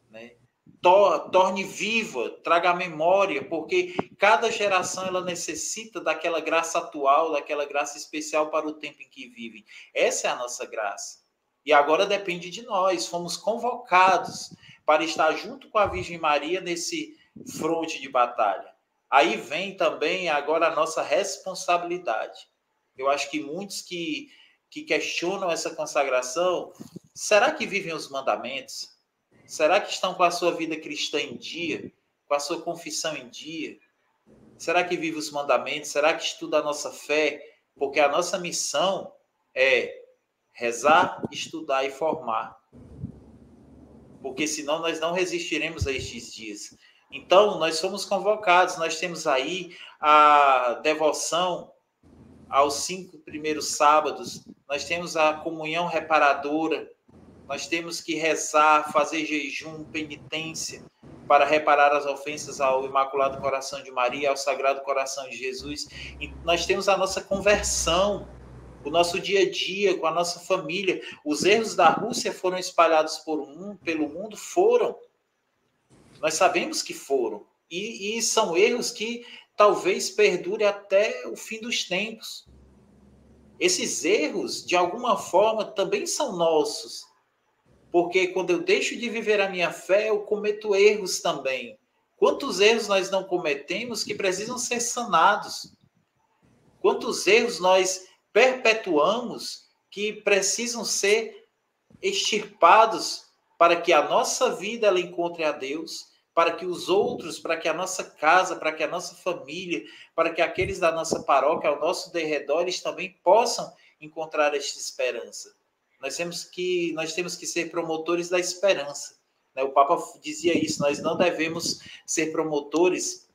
Né? torne viva, traga a memória, porque cada geração ela necessita daquela graça atual, daquela graça especial para o tempo em que vivem. Essa é a nossa graça. E agora depende de nós, fomos convocados para estar junto com a Virgem Maria nesse fronte de batalha. Aí vem também agora a nossa responsabilidade. Eu acho que muitos que questionam essa consagração, será que vivem os mandamentos? Será que estão com a sua vida cristã em dia? Com a sua confissão em dia? Será que vive os mandamentos? Será que estuda a nossa fé? Porque a nossa missão é rezar, estudar e formar. Porque senão nós não resistiremos a estes dias. Então, nós somos convocados, nós temos aí a devoção aos 5 primeiros sábados, nós temos a comunhão reparadora, nós temos que rezar, fazer jejum, penitência, para reparar as ofensas ao Imaculado Coração de Maria, ao Sagrado Coração de Jesus. E nós temos a nossa conversão, o nosso dia a dia, com a nossa família. Os erros da Rússia foram espalhados pelo mundo? Foram. Nós sabemos que foram. E são erros que talvez perdure até o fim dos tempos. Esses erros, de alguma forma, também são nossos. Porque quando eu deixo de viver a minha fé, eu cometo erros também. Quantos erros nós não cometemos que precisam ser sanados? Quantos erros nós perpetuamos que precisam ser extirpados para que a nossa vida ela encontre a Deus, para que os outros, para que a nossa casa, para que a nossa família, para que aqueles da nossa paróquia, ao nosso derredor, eles também possam encontrar esta esperança. Nós temos que ser promotores da esperança. O Papa dizia isso, nós não devemos ser promotores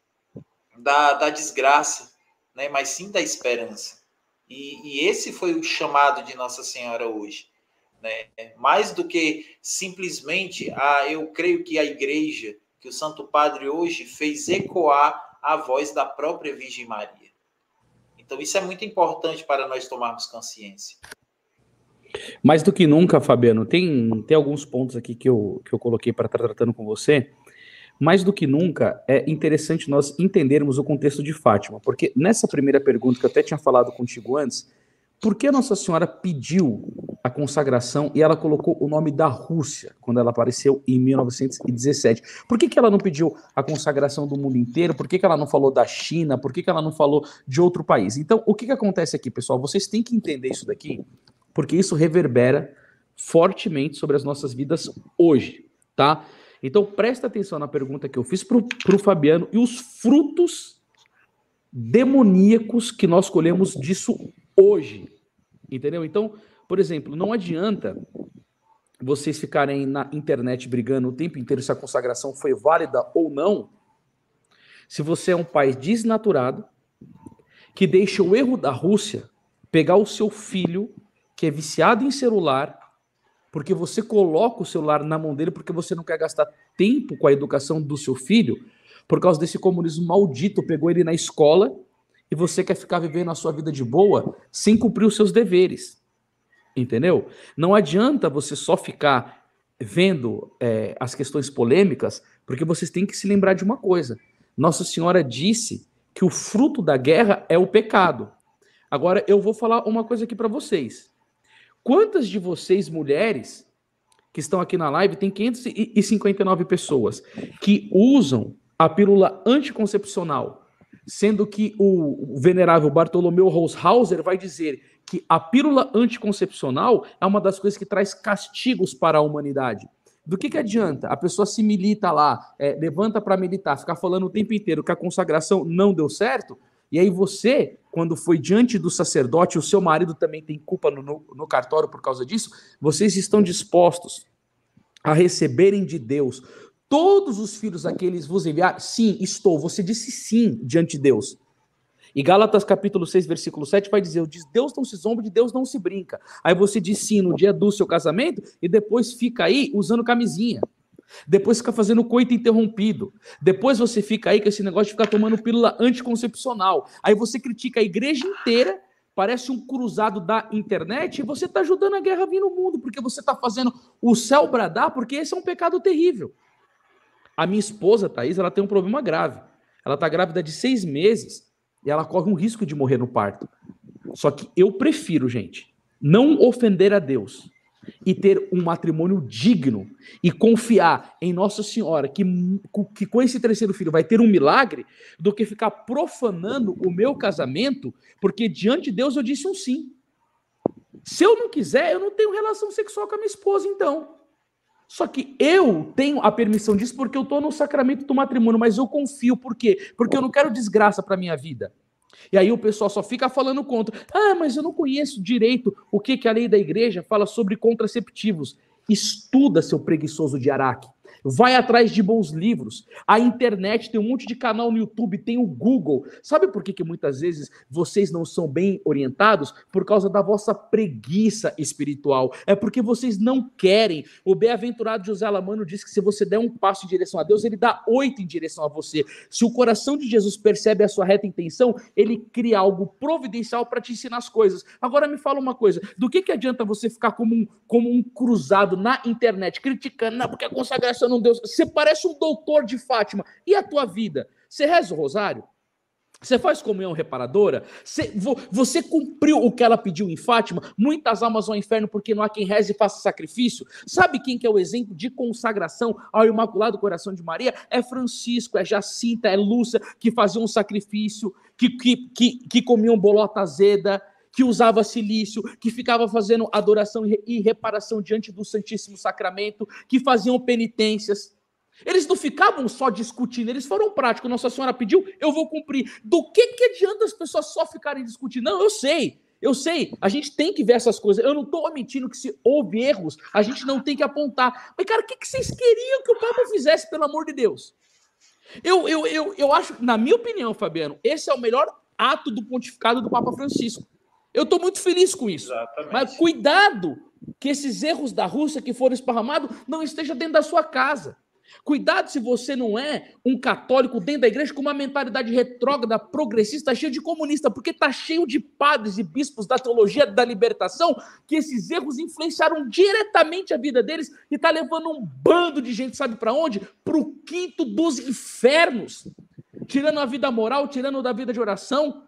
da desgraça, mas sim da esperança. E esse foi o chamado de Nossa Senhora hoje. Mais do que simplesmente, eu creio que a Igreja, que o Santo Padre hoje fez ecoar a voz da própria Virgem Maria. Então isso é muito importante para nós tomarmos consciência. Mais do que nunca, Fabiano, tem alguns pontos aqui que eu coloquei para estar tratando com você. Mais do que nunca, é interessante nós entendermos o contexto de Fátima, porque nessa primeira pergunta que eu até tinha falado contigo antes, por que Nossa Senhora pediu a consagração e ela colocou o nome da Rússia quando ela apareceu em 1917? Por que ela não pediu a consagração do mundo inteiro? Por que ela não falou da China? Por que ela não falou de outro país? Então, o que acontece aqui, pessoal? Vocês têm que entender isso daqui, porque isso reverbera fortemente sobre as nossas vidas hoje, tá? Então, presta atenção na pergunta que eu fiz pro Fabiano e os frutos demoníacos que nós colhemos disso hoje, entendeu? Então, por exemplo, não adianta vocês ficarem na internet brigando o tempo inteiro se a consagração foi válida ou não, se você é um pai desnaturado, que deixa o erro da Rússia pegar o seu filho, que é viciado em celular, porque você coloca o celular na mão dele porque você não quer gastar tempo com a educação do seu filho, por causa desse comunismo maldito, pegou ele na escola e você quer ficar vivendo a sua vida de boa sem cumprir os seus deveres, entendeu? Não adianta você só ficar vendo as questões polêmicas, porque vocês têm que se lembrar de uma coisa. Nossa Senhora disse que o fruto da guerra é o pecado. Agora, eu vou falar uma coisa aqui para vocês. Quantas de vocês, mulheres, que estão aqui na live, tem 559 pessoas, que usam a pílula anticoncepcional, sendo que o venerável Bartolomeu Roshauser vai dizer que a pílula anticoncepcional é uma das coisas que traz castigos para a humanidade. Do que adianta? A pessoa se milita lá, levanta para militar, ficar falando o tempo inteiro que a consagração não deu certo, e aí você, quando foi diante do sacerdote, o seu marido também tem culpa no cartório por causa disso, vocês estão dispostos a receberem de Deus todos os filhos a que eles vos enviaram? Sim, estou. Você disse sim diante de Deus. E Gálatas capítulo 6, versículo 7 vai dizer, de Deus não se zomba, de Deus não se brinca. Aí você diz sim no dia do seu casamento e depois fica aí usando camisinha. Depois fica fazendo coito interrompido. Depois você fica aí com esse negócio de ficar tomando pílula anticoncepcional. Aí você critica a igreja inteira, parece um cruzado da internet, e você está ajudando a guerra a vir no mundo, porque você está fazendo o céu bradar, porque esse é um pecado terrível. A minha esposa, Thaís, ela tem um problema grave. Ela está grávida de 6 meses e ela corre um risco de morrer no parto. Só que eu prefiro, gente, não ofender a Deus e ter um matrimônio digno e confiar em Nossa Senhora que com esse terceiro filho vai ter um milagre, do que ficar profanando o meu casamento, porque diante de Deus eu disse um sim. Se eu não quiser, eu não tenho relação sexual com a minha esposa, então. Só que eu tenho a permissão disso porque eu estou no sacramento do matrimônio, mas eu confio, por quê? Porque eu não quero desgraça para minha vida. E aí o pessoal só fica falando contra. Ah, mas eu não conheço direito o que a lei da igreja fala sobre contraceptivos. Estuda, seu preguiçoso de Araque. Vai atrás de bons livros. A internet tem um monte de canal no YouTube, tem o Google. Sabe por que muitas vezes vocês não são bem orientados? Por causa da vossa preguiça espiritual. É porque vocês não querem. O bem-aventurado José Alamano diz que se você der um passo em direção a Deus, ele dá 8 em direção a você. Se o coração de Jesus percebe a sua reta intenção, ele cria algo providencial para te ensinar as coisas. Agora me fala uma coisa, do que adianta você ficar como um cruzado na internet, criticando, não, porque a consagração não deu... Você parece um doutor de Fátima. E a tua vida? Você reza o rosário? Você faz comunhão reparadora? Você cumpriu o que ela pediu em Fátima? Muitas almas ao inferno porque não há quem reze e faça sacrifício. Sabe quem que é o exemplo de consagração ao Imaculado Coração de Maria? É Francisco, é Jacinta, é Lúcia, que faziam um sacrifício, que comiam bolota azeda, que usava silício, que ficava fazendo adoração e reparação diante do Santíssimo Sacramento, que faziam penitências. Eles não ficavam só discutindo, eles foram práticos. Nossa Senhora pediu, eu vou cumprir. Do que adianta as pessoas só ficarem discutindo? Não, eu sei, a gente tem que ver essas coisas. Eu não estou omitindo que se houve erros, a gente não tem que apontar. Mas, cara, o que vocês queriam que o Papa fizesse, pelo amor de Deus? Eu acho, na minha opinião, Fabiano, esse é o melhor ato do pontificado do Papa Francisco. Eu estou muito feliz com isso. Exatamente. Mas cuidado que esses erros da Rússia que foram esparramados não estejam dentro da sua casa. Cuidado se você não é um católico dentro da igreja com uma mentalidade retrógrada, progressista, cheio de comunista, porque está cheio de padres e bispos da teologia da libertação que esses erros influenciaram diretamente a vida deles e está levando um bando de gente, sabe para onde? Para o quinto dos infernos, tirando a vida moral, tirando da vida de oração.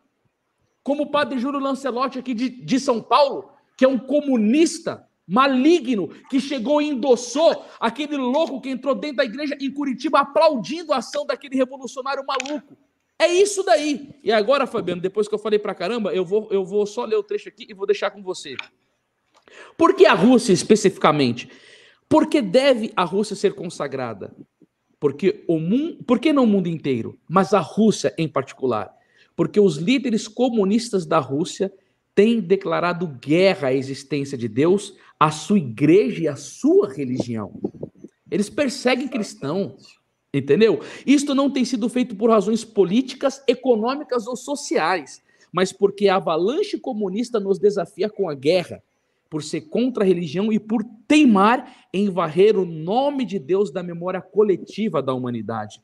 Como o padre Júlio Lancelotti aqui de São Paulo, que é um comunista maligno, que chegou e endossou aquele louco que entrou dentro da igreja em Curitiba aplaudindo a ação daquele revolucionário maluco. É isso daí. E agora, Fabiano, depois que eu falei pra caramba, eu vou só ler o trecho aqui e vou deixar com você. Por que a Rússia especificamente? Por que deve a Rússia ser consagrada? Por que não o mundo inteiro, mas a Rússia em particular? Porque os líderes comunistas da Rússia têm declarado guerra à existência de Deus, à sua igreja e à sua religião. Eles perseguem cristãos, entendeu? Isto não tem sido feito por razões políticas, econômicas ou sociais, mas porque a avalanche comunista nos desafia com a guerra, por ser contra a religião e por teimar em varrer o nome de Deus da memória coletiva da humanidade.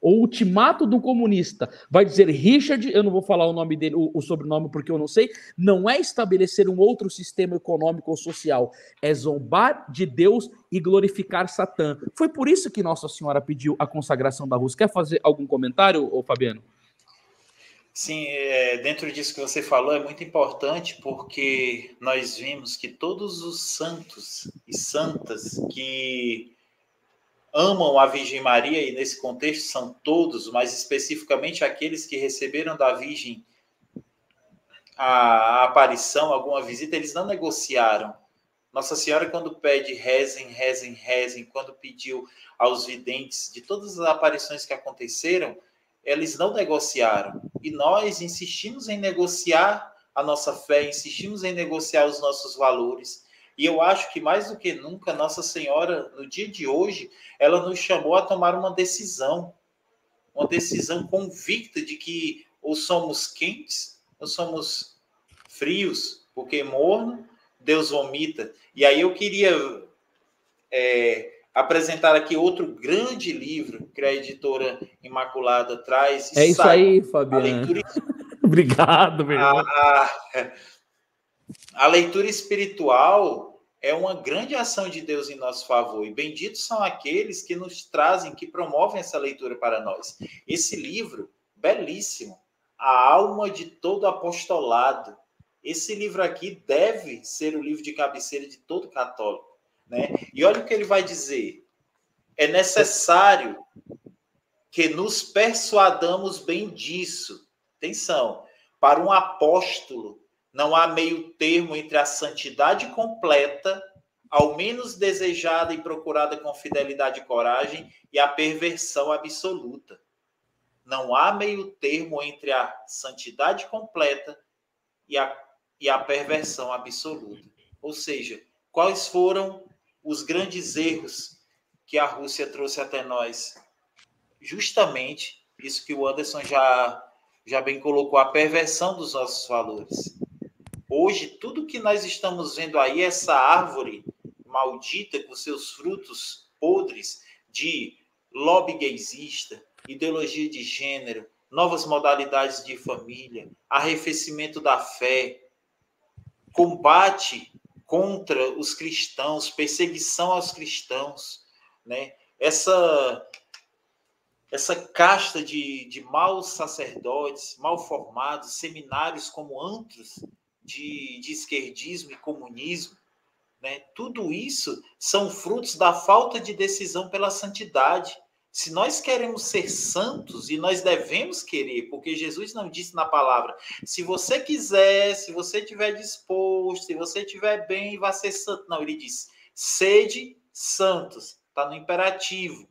O ultimato do comunista vai dizer, Richard, eu não vou falar o nome dele, o sobrenome porque eu não sei, não é estabelecer um outro sistema econômico ou social, é zombar de Deus e glorificar Satã. Foi por isso que Nossa Senhora pediu a consagração da Rússia. Quer fazer algum comentário, Fabiano? Sim, dentro disso que você falou é muito importante, porque nós vimos que todos os santos e santas que amam a Virgem Maria, e nesse contexto são todos, mas especificamente aqueles que receberam da Virgem a aparição, alguma visita, eles não negociaram. Nossa Senhora, quando pede rezem, rezem, rezem, quando pediu aos videntes de todas as aparições que aconteceram, eles não negociaram. E nós insistimos em negociar a nossa fé, insistimos em negociar os nossos valores. E eu acho que mais do que nunca, Nossa Senhora, no dia de hoje, ela nos chamou a tomar uma decisão convicta de que ou somos quentes ou somos frios, porque morno Deus vomita. E aí eu queria apresentar aqui outro grande livro que a editora Imaculada traz. É isso aí, Fabiano. Obrigado, meu irmão. A leitura espiritual é uma grande ação de Deus em nosso favor. E benditos são aqueles que nos trazem, que promovem essa leitura para nós. Esse livro, belíssimo, A Alma de Todo Apostolado. Esse livro aqui deve ser o livro de cabeceira de todo católico, né? E olha o que ele vai dizer. É necessário que nos persuadamos bem disso. Atenção, para um apóstolo, não há meio termo entre a santidade completa, ao menos desejada e procurada com fidelidade e coragem, e a perversão absoluta. Não há meio termo entre a santidade completa e a perversão absoluta. Ou seja, quais foram os grandes erros que a Rússia trouxe até nós? Justamente isso que o Anderson já bem colocou, a perversão dos nossos valores. Hoje, tudo que nós estamos vendo aí, essa árvore maldita com seus frutos podres de lobby gaysista, ideologia de gênero, novas modalidades de família, arrefecimento da fé, combate contra os cristãos, perseguição aos cristãos, né? Essa casta de maus sacerdotes, mal formados, seminários como antros de esquerdismo e comunismo, né? Tudo isso são frutos da falta de decisão pela santidade. Se nós queremos ser santos, e nós devemos querer, porque Jesus não disse na palavra, se você quiser, se você estiver disposto, se você estiver bem, vai ser santo. Não, ele disse, sede santos, está no imperativo,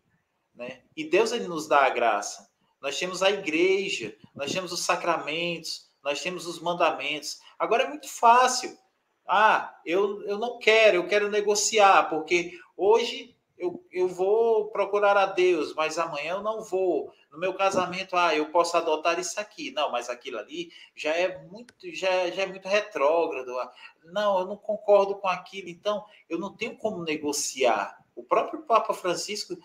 né? E Deus, ele nos dá a graça. Nós temos a igreja, nós temos os sacramentos, nós temos os mandamentos. Agora é muito fácil. Eu não quero, eu quero negociar, porque hoje eu vou procurar a Deus, mas amanhã eu não vou. No meu casamento, eu posso adotar isso aqui. Não, mas aquilo ali já é muito retrógrado. Não, eu não concordo com aquilo, então eu não tenho como negociar. O próprio Papa Francisco,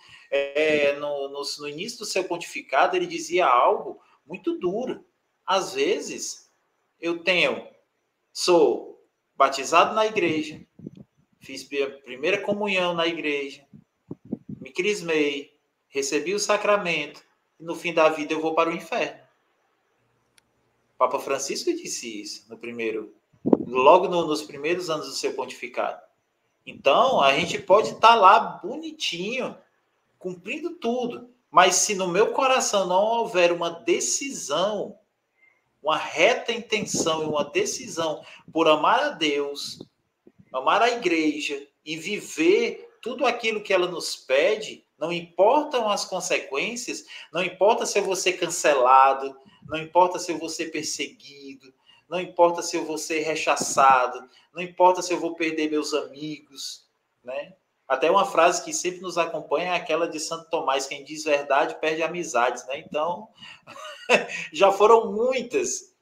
no início do seu pontificado, ele dizia algo muito duro. Às vezes, sou batizado na igreja, fiz a primeira comunhão na igreja, me crismei, recebi o sacramento, e no fim da vida eu vou para o inferno. O Papa Francisco disse isso logo nos primeiros anos do seu pontificado. Então, a gente pode estar lá bonitinho, cumprindo tudo, mas se no meu coração não houver uma decisão, uma reta intenção e uma decisão por amar a Deus, amar a igreja e viver tudo aquilo que ela nos pede, não importam as consequências, não importa se eu vou ser cancelado, não importa se eu vou ser perseguido, não importa se eu vou ser rechaçado, não importa se eu vou perder meus amigos, né? Até uma frase que sempre nos acompanha é aquela de Santo Tomás, quem diz verdade perde amizades, né? Então, já foram muitas.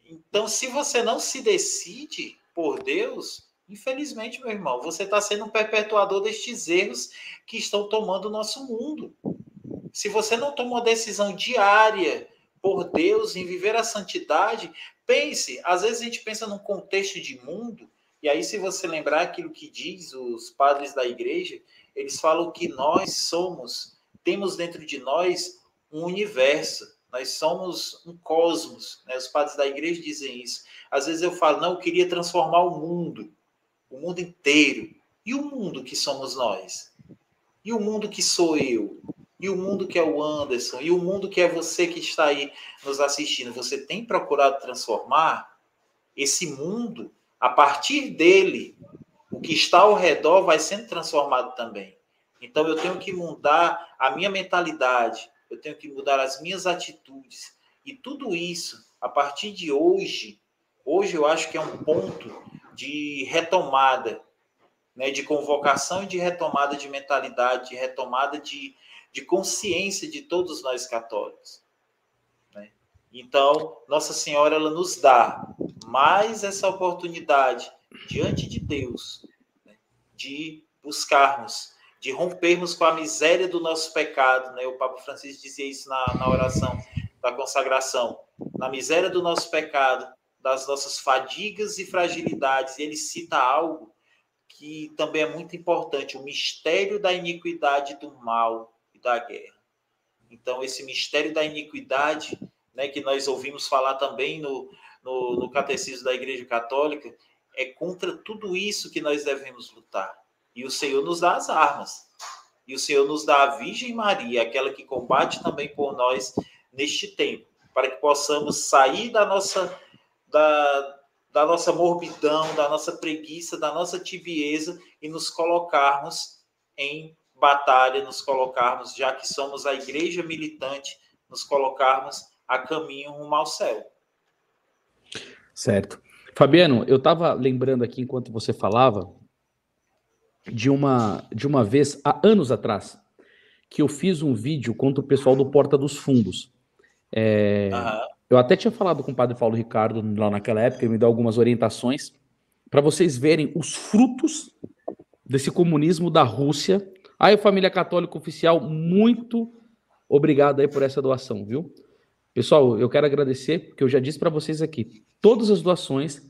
Então, se você não se decide por Deus, infelizmente, meu irmão, você está sendo um perpetuador destes erros que estão tomando o nosso mundo. Se você não toma uma decisão diária por Deus em viver a santidade, pense, às vezes a gente pensa num contexto de mundo, e aí se você lembrar aquilo que diz os padres da igreja, eles falam que temos dentro de nós um universo, nós somos um cosmos, né? Os padres da igreja dizem isso. Às vezes eu falo, não, eu queria transformar o mundo inteiro. E o mundo que somos nós? E o mundo que sou eu? E o mundo que é o Anderson? E o mundo que é você que está aí nos assistindo? Você tem procurado transformar esse mundo? A partir dele, o que está ao redor vai sendo transformado também. Então, eu tenho que mudar a minha mentalidade, eu tenho que mudar as minhas atitudes. E tudo isso, a partir de hoje eu acho que é um ponto de retomada, né, de convocação e de retomada de mentalidade, de retomada de consciência de todos nós católicos, né? Então, Nossa Senhora, ela nos dá mais essa oportunidade diante de Deus, né, de buscarmos, de rompermos com a miséria do nosso pecado, né? O Papa Francisco dizia isso na oração da consagração, na miséria do nosso pecado, das nossas fadigas e fragilidades, e ele cita algo que também é muito importante, o mistério da iniquidade, do mal e da guerra. Então, esse mistério da iniquidade, né, que nós ouvimos falar também no Catecismo da Igreja Católica, é contra tudo isso que nós devemos lutar. E o Senhor nos dá as armas. E o Senhor nos dá a Virgem Maria, aquela que combate também por nós neste tempo, para que possamos sair da nossa morbidão, da nossa preguiça, da nossa tibieza e nos colocarmos em batalha, nos colocarmos, já que somos a igreja militante, nos colocarmos a caminho rumo ao céu. Certo. Fabiano, eu estava lembrando aqui, enquanto você falava, de uma vez, há anos atrás, que eu fiz um vídeo contra o pessoal do Porta dos Fundos. Eu até tinha falado com o padre Paulo Ricardo lá naquela época, ele me deu algumas orientações para vocês verem os frutos desse comunismo da Rússia. Aí, família católica oficial, muito obrigado aí por essa doação, viu? Pessoal, eu quero agradecer, porque eu já disse para vocês aqui, todas as doações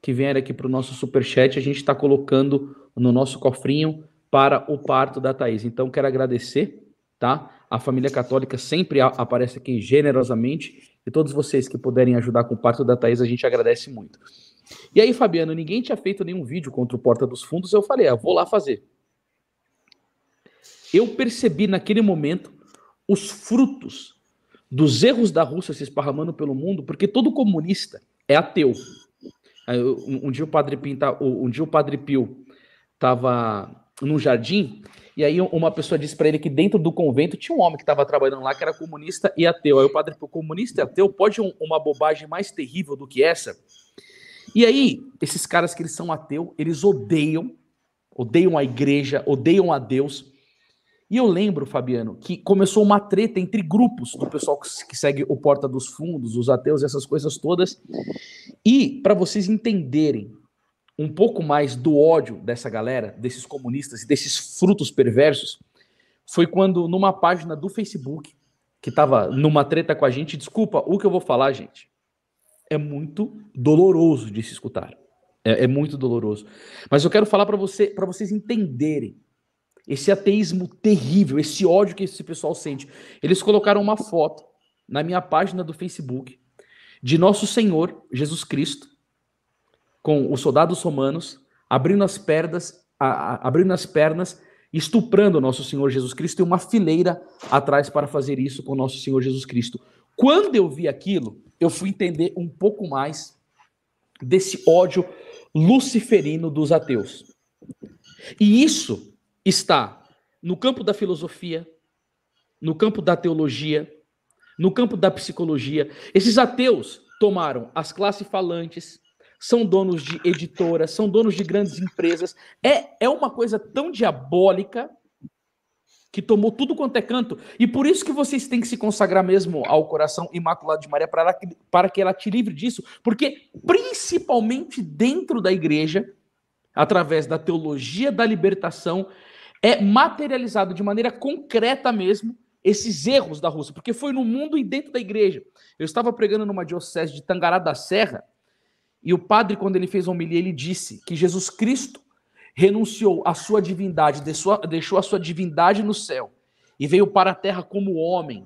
que vierem aqui para o nosso superchat, a gente está colocando no nosso cofrinho para o parto da Thaís. Então, quero agradecer, tá? A família católica sempre aparece aqui generosamente, e todos vocês que puderem ajudar com o parto da Thaís, a gente agradece muito. E aí, Fabiano, ninguém tinha feito nenhum vídeo contra o Porta dos Fundos, eu falei, vou lá fazer. Eu percebi naquele momento os frutos dos erros da Rússia se esparramando pelo mundo, porque todo comunista é ateu. Um dia o Padre Pio estava num jardim, e aí uma pessoa disse para ele que dentro do convento tinha um homem que estava trabalhando lá que era comunista e ateu. Aí o Padre Pio, comunista e ateu, pode uma bobagem mais terrível do que essa? E aí, esses caras que eles são ateus, eles odeiam a igreja, odeiam a Deus. E eu lembro, Fabiano, que começou uma treta entre grupos do pessoal que segue o Porta dos Fundos, os ateus, essas coisas todas. E, para vocês entenderem um pouco mais do ódio dessa galera, desses comunistas e desses frutos perversos, foi quando, numa página do Facebook, que estava numa treta com a gente, desculpa, o que eu vou falar, gente, é muito doloroso de se escutar. É muito doloroso. Mas eu quero falar para vocês entenderem esse ateísmo terrível, esse ódio que esse pessoal sente. Eles colocaram uma foto na minha página do Facebook de Nosso Senhor Jesus Cristo com os soldados romanos abrindo as pernas, estuprando o Nosso Senhor Jesus Cristo e uma fileira atrás para fazer isso com o Nosso Senhor Jesus Cristo. Quando eu vi aquilo, eu fui entender um pouco mais desse ódio luciferino dos ateus. E isso está no campo da filosofia, no campo da teologia, no campo da psicologia. Esses ateus tomaram as classes falantes, são donos de editoras, são donos de grandes empresas. É uma coisa tão diabólica que tomou tudo quanto é canto. E por isso que vocês têm que se consagrar mesmo ao coração imaculado de Maria, para que ela te livre disso. Porque, principalmente dentro da igreja, através da teologia da libertação, é materializado de maneira concreta mesmo esses erros da Rússia, porque foi no mundo e dentro da igreja. Eu estava pregando numa diocese de Tangará da Serra, e o padre, quando ele fez a homilia, ele disse que Jesus Cristo renunciou à sua divindade, deixou a sua divindade no céu, e veio para a terra como homem,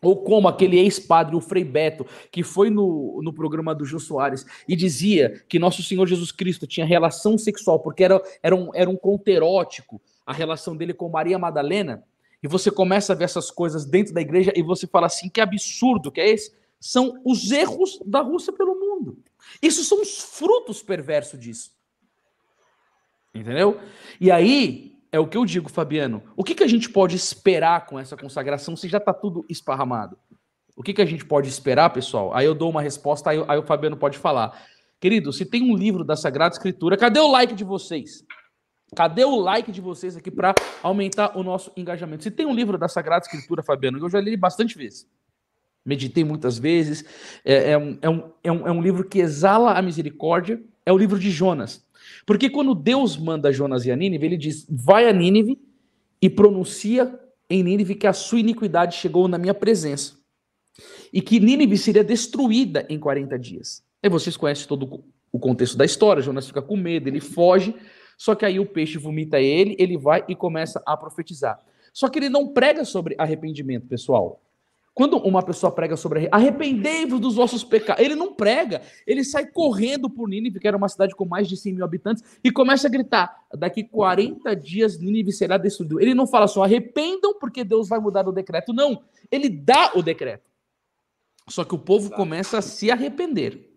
ou como aquele ex-padre, o Frei Beto, que foi no programa do Jô Soares e dizia que Nosso Senhor Jesus Cristo tinha relação sexual, porque era um conto erótico, a relação dele com Maria Madalena, e você começa a ver essas coisas dentro da igreja e você fala assim, que absurdo que é esse? São os erros da Rússia pelo mundo. Isso são os frutos perversos disso. Entendeu? E aí, é o que eu digo, Fabiano. O que a gente pode esperar com essa consagração se já está tudo esparramado? O que a gente pode esperar, pessoal? Aí eu dou uma resposta, aí o Fabiano pode falar. Querido, se tem um livro da Sagrada Escritura, cadê o like de vocês? Cadê o like de vocês aqui para aumentar o nosso engajamento? Se tem um livro da Sagrada Escritura, Fabiano, eu já li bastante vezes. Meditei muitas vezes. É um livro que exala a misericórdia. É o livro de Jonas. Porque quando Deus manda Jonas e a Nínive, ele diz, vai a Nínive e pronuncia em Nínive que a sua iniquidade chegou na minha presença. E que Nínive seria destruída em 40 dias. E vocês conhecem todo o contexto da história. Jonas fica com medo, ele foge. Só que aí o peixe vomita ele, ele vai e começa a profetizar. Só que ele não prega sobre arrependimento, pessoal. Quando uma pessoa prega sobre arrependei-vos dos vossos pecados, ele não prega, ele sai correndo por Nínive, que era uma cidade com mais de 100 mil habitantes, e começa a gritar, daqui 40 dias Nínive será destruído. Ele não fala só, arrependam porque Deus vai mudar o decreto, não, ele dá o decreto. Só que o povo começa a se arrepender.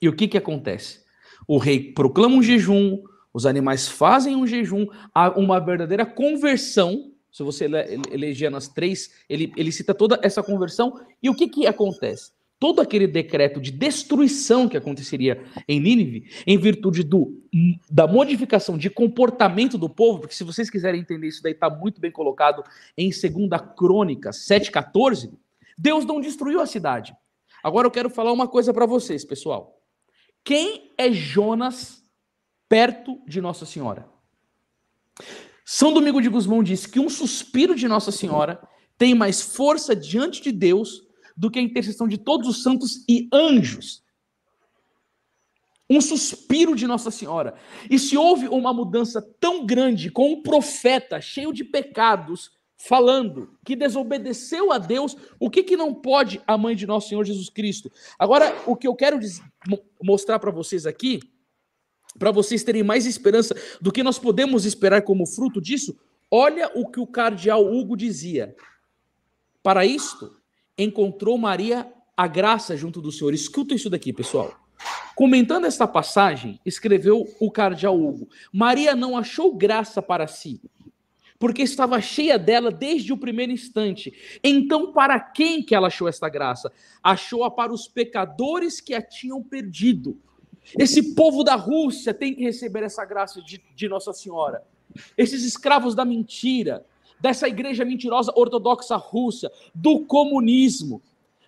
E o que acontece? O rei proclama um jejum, os animais fazem um jejum, há uma verdadeira conversão. Se você ler Gênesis 3, ele cita toda essa conversão. E o que acontece? Todo aquele decreto de destruição que aconteceria em Nínive, em virtude da modificação de comportamento do povo, porque se vocês quiserem entender isso daí, está muito bem colocado em 2 Crônicas 7,14, Deus não destruiu a cidade. Agora eu quero falar uma coisa para vocês, pessoal. Quem é Jonas perto de Nossa Senhora? São Domingos de Gusmão diz que um suspiro de Nossa Senhora tem mais força diante de Deus do que a intercessão de todos os santos e anjos. Um suspiro de Nossa Senhora. E se houve uma mudança tão grande com um profeta cheio de pecados, falando que desobedeceu a Deus, o que não pode a mãe de Nosso Senhor Jesus Cristo? Agora, o que eu quero mostrar para vocês aqui, para vocês terem mais esperança do que nós podemos esperar como fruto disso, olha o que o cardeal Hugo dizia. Para isto, encontrou Maria a graça junto do Senhor. Escuta isso daqui, pessoal. Comentando esta passagem, escreveu o cardeal Hugo, Maria não achou graça para si, porque estava cheia dela desde o primeiro instante. Então, para quem que ela achou esta graça? Achou-a para os pecadores que a tinham perdido. Esse povo da Rússia tem que receber essa graça de Nossa Senhora. Esses escravos da mentira, dessa igreja mentirosa ortodoxa russa, do comunismo,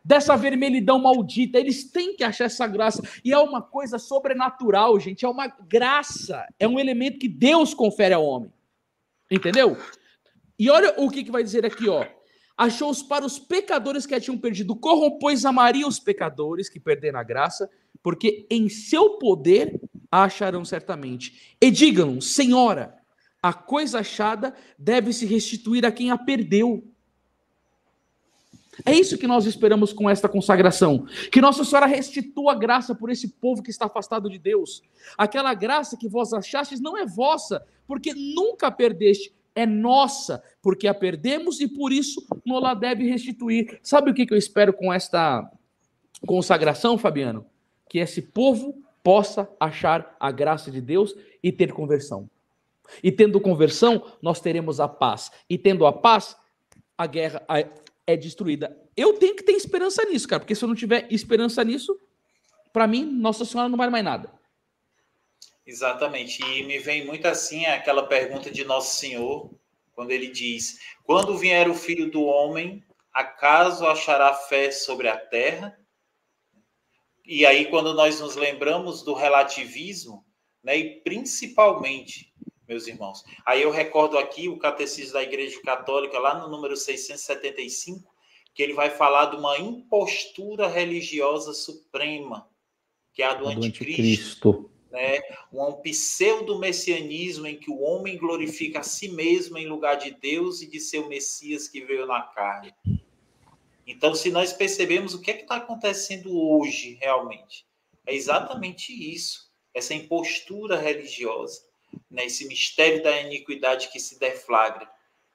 dessa vermelhidão maldita, eles têm que achar essa graça. E é uma coisa sobrenatural, gente, é uma graça, é um elemento que Deus confere ao homem. Entendeu? E olha o que vai dizer aqui, ó. Achou-os para os pecadores que a tinham perdido. Corrompôs a Maria os pecadores que perderam a graça, porque em seu poder a acharão certamente. E digam, Senhora, a coisa achada deve se restituir a quem a perdeu. É isso que nós esperamos com esta consagração. Que Nossa Senhora restitua a graça por esse povo que está afastado de Deus. Aquela graça que vós achastes não é vossa, porque nunca a perdeste. É nossa, porque a perdemos e por isso não la deve restituir. Sabe o que eu espero com esta consagração, Fabiano? Que esse povo possa achar a graça de Deus e ter conversão. E tendo conversão, nós teremos a paz. E tendo a paz, a guerra é destruída. Eu tenho que ter esperança nisso, cara, porque se eu não tiver esperança nisso, para mim, Nossa Senhora não vale mais nada. Exatamente, e me vem muito assim aquela pergunta de Nosso Senhor, quando ele diz, quando vier o Filho do Homem, acaso achará fé sobre a terra? E aí quando nós nos lembramos do relativismo, né, e principalmente, meus irmãos, aí eu recordo aqui o Catecismo da Igreja Católica, lá no número 675, que ele vai falar de uma impostura religiosa suprema, que é a do anticristo. Né? Um pseudo-messianismo em que o homem glorifica a si mesmo em lugar de Deus e de seu Messias que veio na carne. Então, se nós percebemos o que está acontecendo hoje, realmente, é exatamente isso, essa impostura religiosa, né? Esse mistério da iniquidade que se deflagra.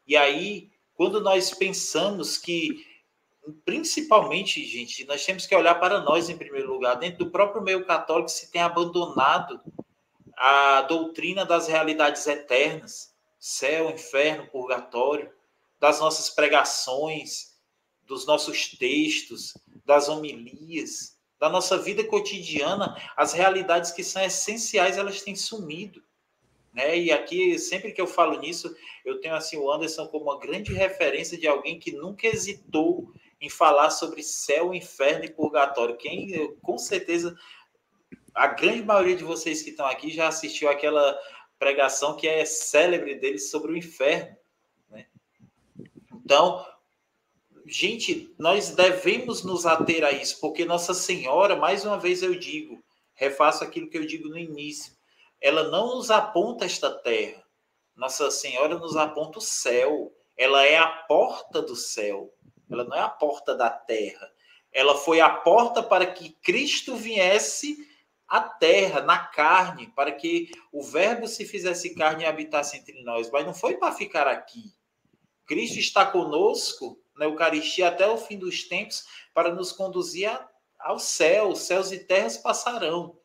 E aí, quando nós pensamos que, principalmente, gente, nós temos que olhar para nós em primeiro lugar. Dentro do próprio meio católico se tem abandonado a doutrina das realidades eternas, céu, inferno, purgatório, das nossas pregações, dos nossos textos, das homilias, da nossa vida cotidiana. As realidades que são essenciais, elas têm sumido. Né? E aqui, sempre que eu falo nisso, eu tenho assim o Anderson como uma grande referência de alguém que nunca hesitou em falar sobre céu, inferno e purgatório. Com certeza, a grande maioria de vocês que estão aqui já assistiu aquela pregação que é célebre dele sobre o inferno. Né? Então, gente, nós devemos nos ater a isso, porque Nossa Senhora, mais uma vez eu digo, refaço aquilo que eu digo no início, ela não nos aponta esta terra. Nossa Senhora nos aponta o céu. Ela é a porta do céu. Ela não é a porta da terra. Ela foi a porta para que Cristo viesse à terra, na carne, para que o Verbo se fizesse carne e habitasse entre nós. Mas não foi para ficar aqui. Cristo está conosco na Eucaristia até o fim dos tempos para nos conduzir ao céu. Os céus e terras passarão.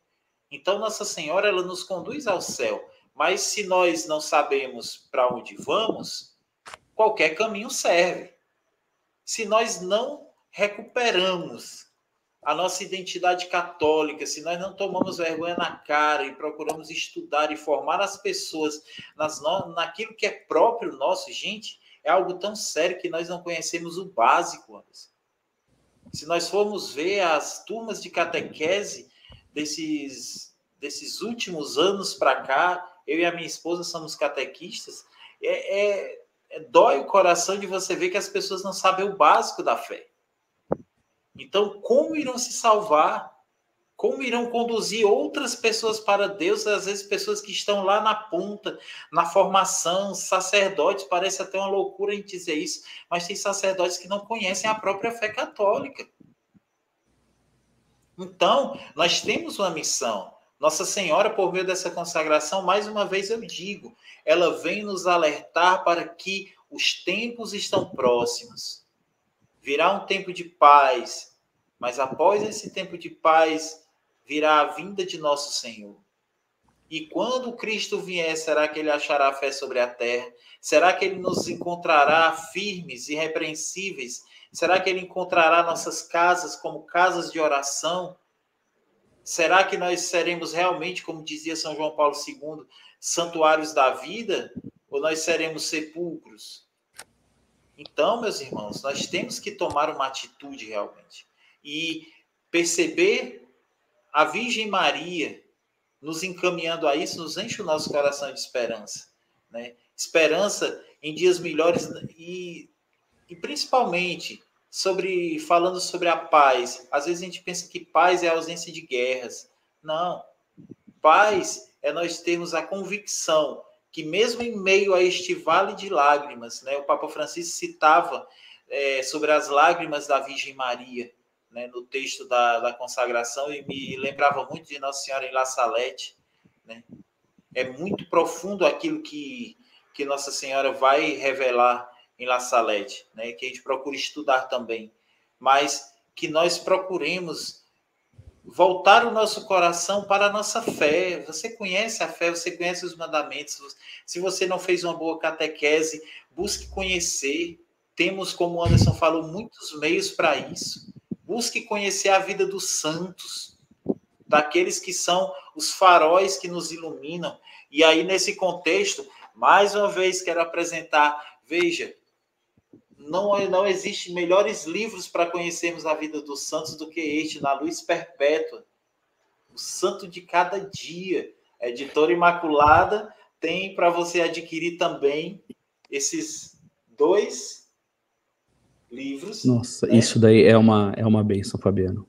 Então, Nossa Senhora, ela nos conduz ao céu. Mas se nós não sabemos para onde vamos, qualquer caminho serve. Se nós não recuperamos a nossa identidade católica, se nós não tomamos vergonha na cara e procuramos estudar e formar as pessoas naquilo que é próprio nosso, gente, é algo tão sério que nós não conhecemos o básico. Se nós formos ver as turmas de catequese desses últimos anos para cá, eu e a minha esposa somos catequistas, dói o coração de você ver que as pessoas não sabem o básico da fé. Então, como irão se salvar? Como irão conduzir outras pessoas para Deus? Às vezes, pessoas que estão lá na ponta, na formação, sacerdotes, parece até uma loucura em dizer isso, mas tem sacerdotes que não conhecem a própria fé católica. Então, nós temos uma missão. Nossa Senhora, por meio dessa consagração, mais uma vez eu digo, ela vem nos alertar para que os tempos estão próximos. Virá um tempo de paz, mas após esse tempo de paz, virá a vinda de nosso Senhor. E quando Cristo vier, será que ele achará fé sobre a terra? Será que ele nos encontrará firmes, irrepreensíveis? Será que ele encontrará nossas casas como casas de oração? Será que nós seremos realmente, como dizia São João Paulo II, santuários da vida? Ou nós seremos sepulcros? Então, meus irmãos, nós temos que tomar uma atitude realmente. E perceber a Virgem Maria nos encaminhando a isso, nos enche o nosso coração de esperança. Né? Esperança em dias melhores e principalmente falando sobre a paz. Às vezes a gente pensa que paz é a ausência de guerras. Não. Paz é nós termos a convicção que mesmo em meio a este vale de lágrimas, né, o Papa Francisco citava sobre as lágrimas da Virgem Maria, né, no texto da consagração, e me lembrava muito de Nossa Senhora em La Salette. Né? É muito profundo aquilo que Nossa Senhora vai revelar em La Salette, né, que a gente procura estudar também, mas que nós procuremos voltar o nosso coração para a nossa fé. Você conhece a fé, você conhece os mandamentos. Se você não fez uma boa catequese, busque conhecer. Temos, como o Anderson falou, muitos meios para isso. Busque conhecer a vida dos santos, daqueles que são os faróis que nos iluminam. E aí, nesse contexto, mais uma vez quero apresentar, veja, não existe melhores livros para conhecermos a vida dos santos do que este, Na Luz Perpétua. O Santo de Cada Dia. A Editora Imaculada tem para você adquirir também esses 2 livros. Nossa, né? Isso daí é uma bênção, Fabiano.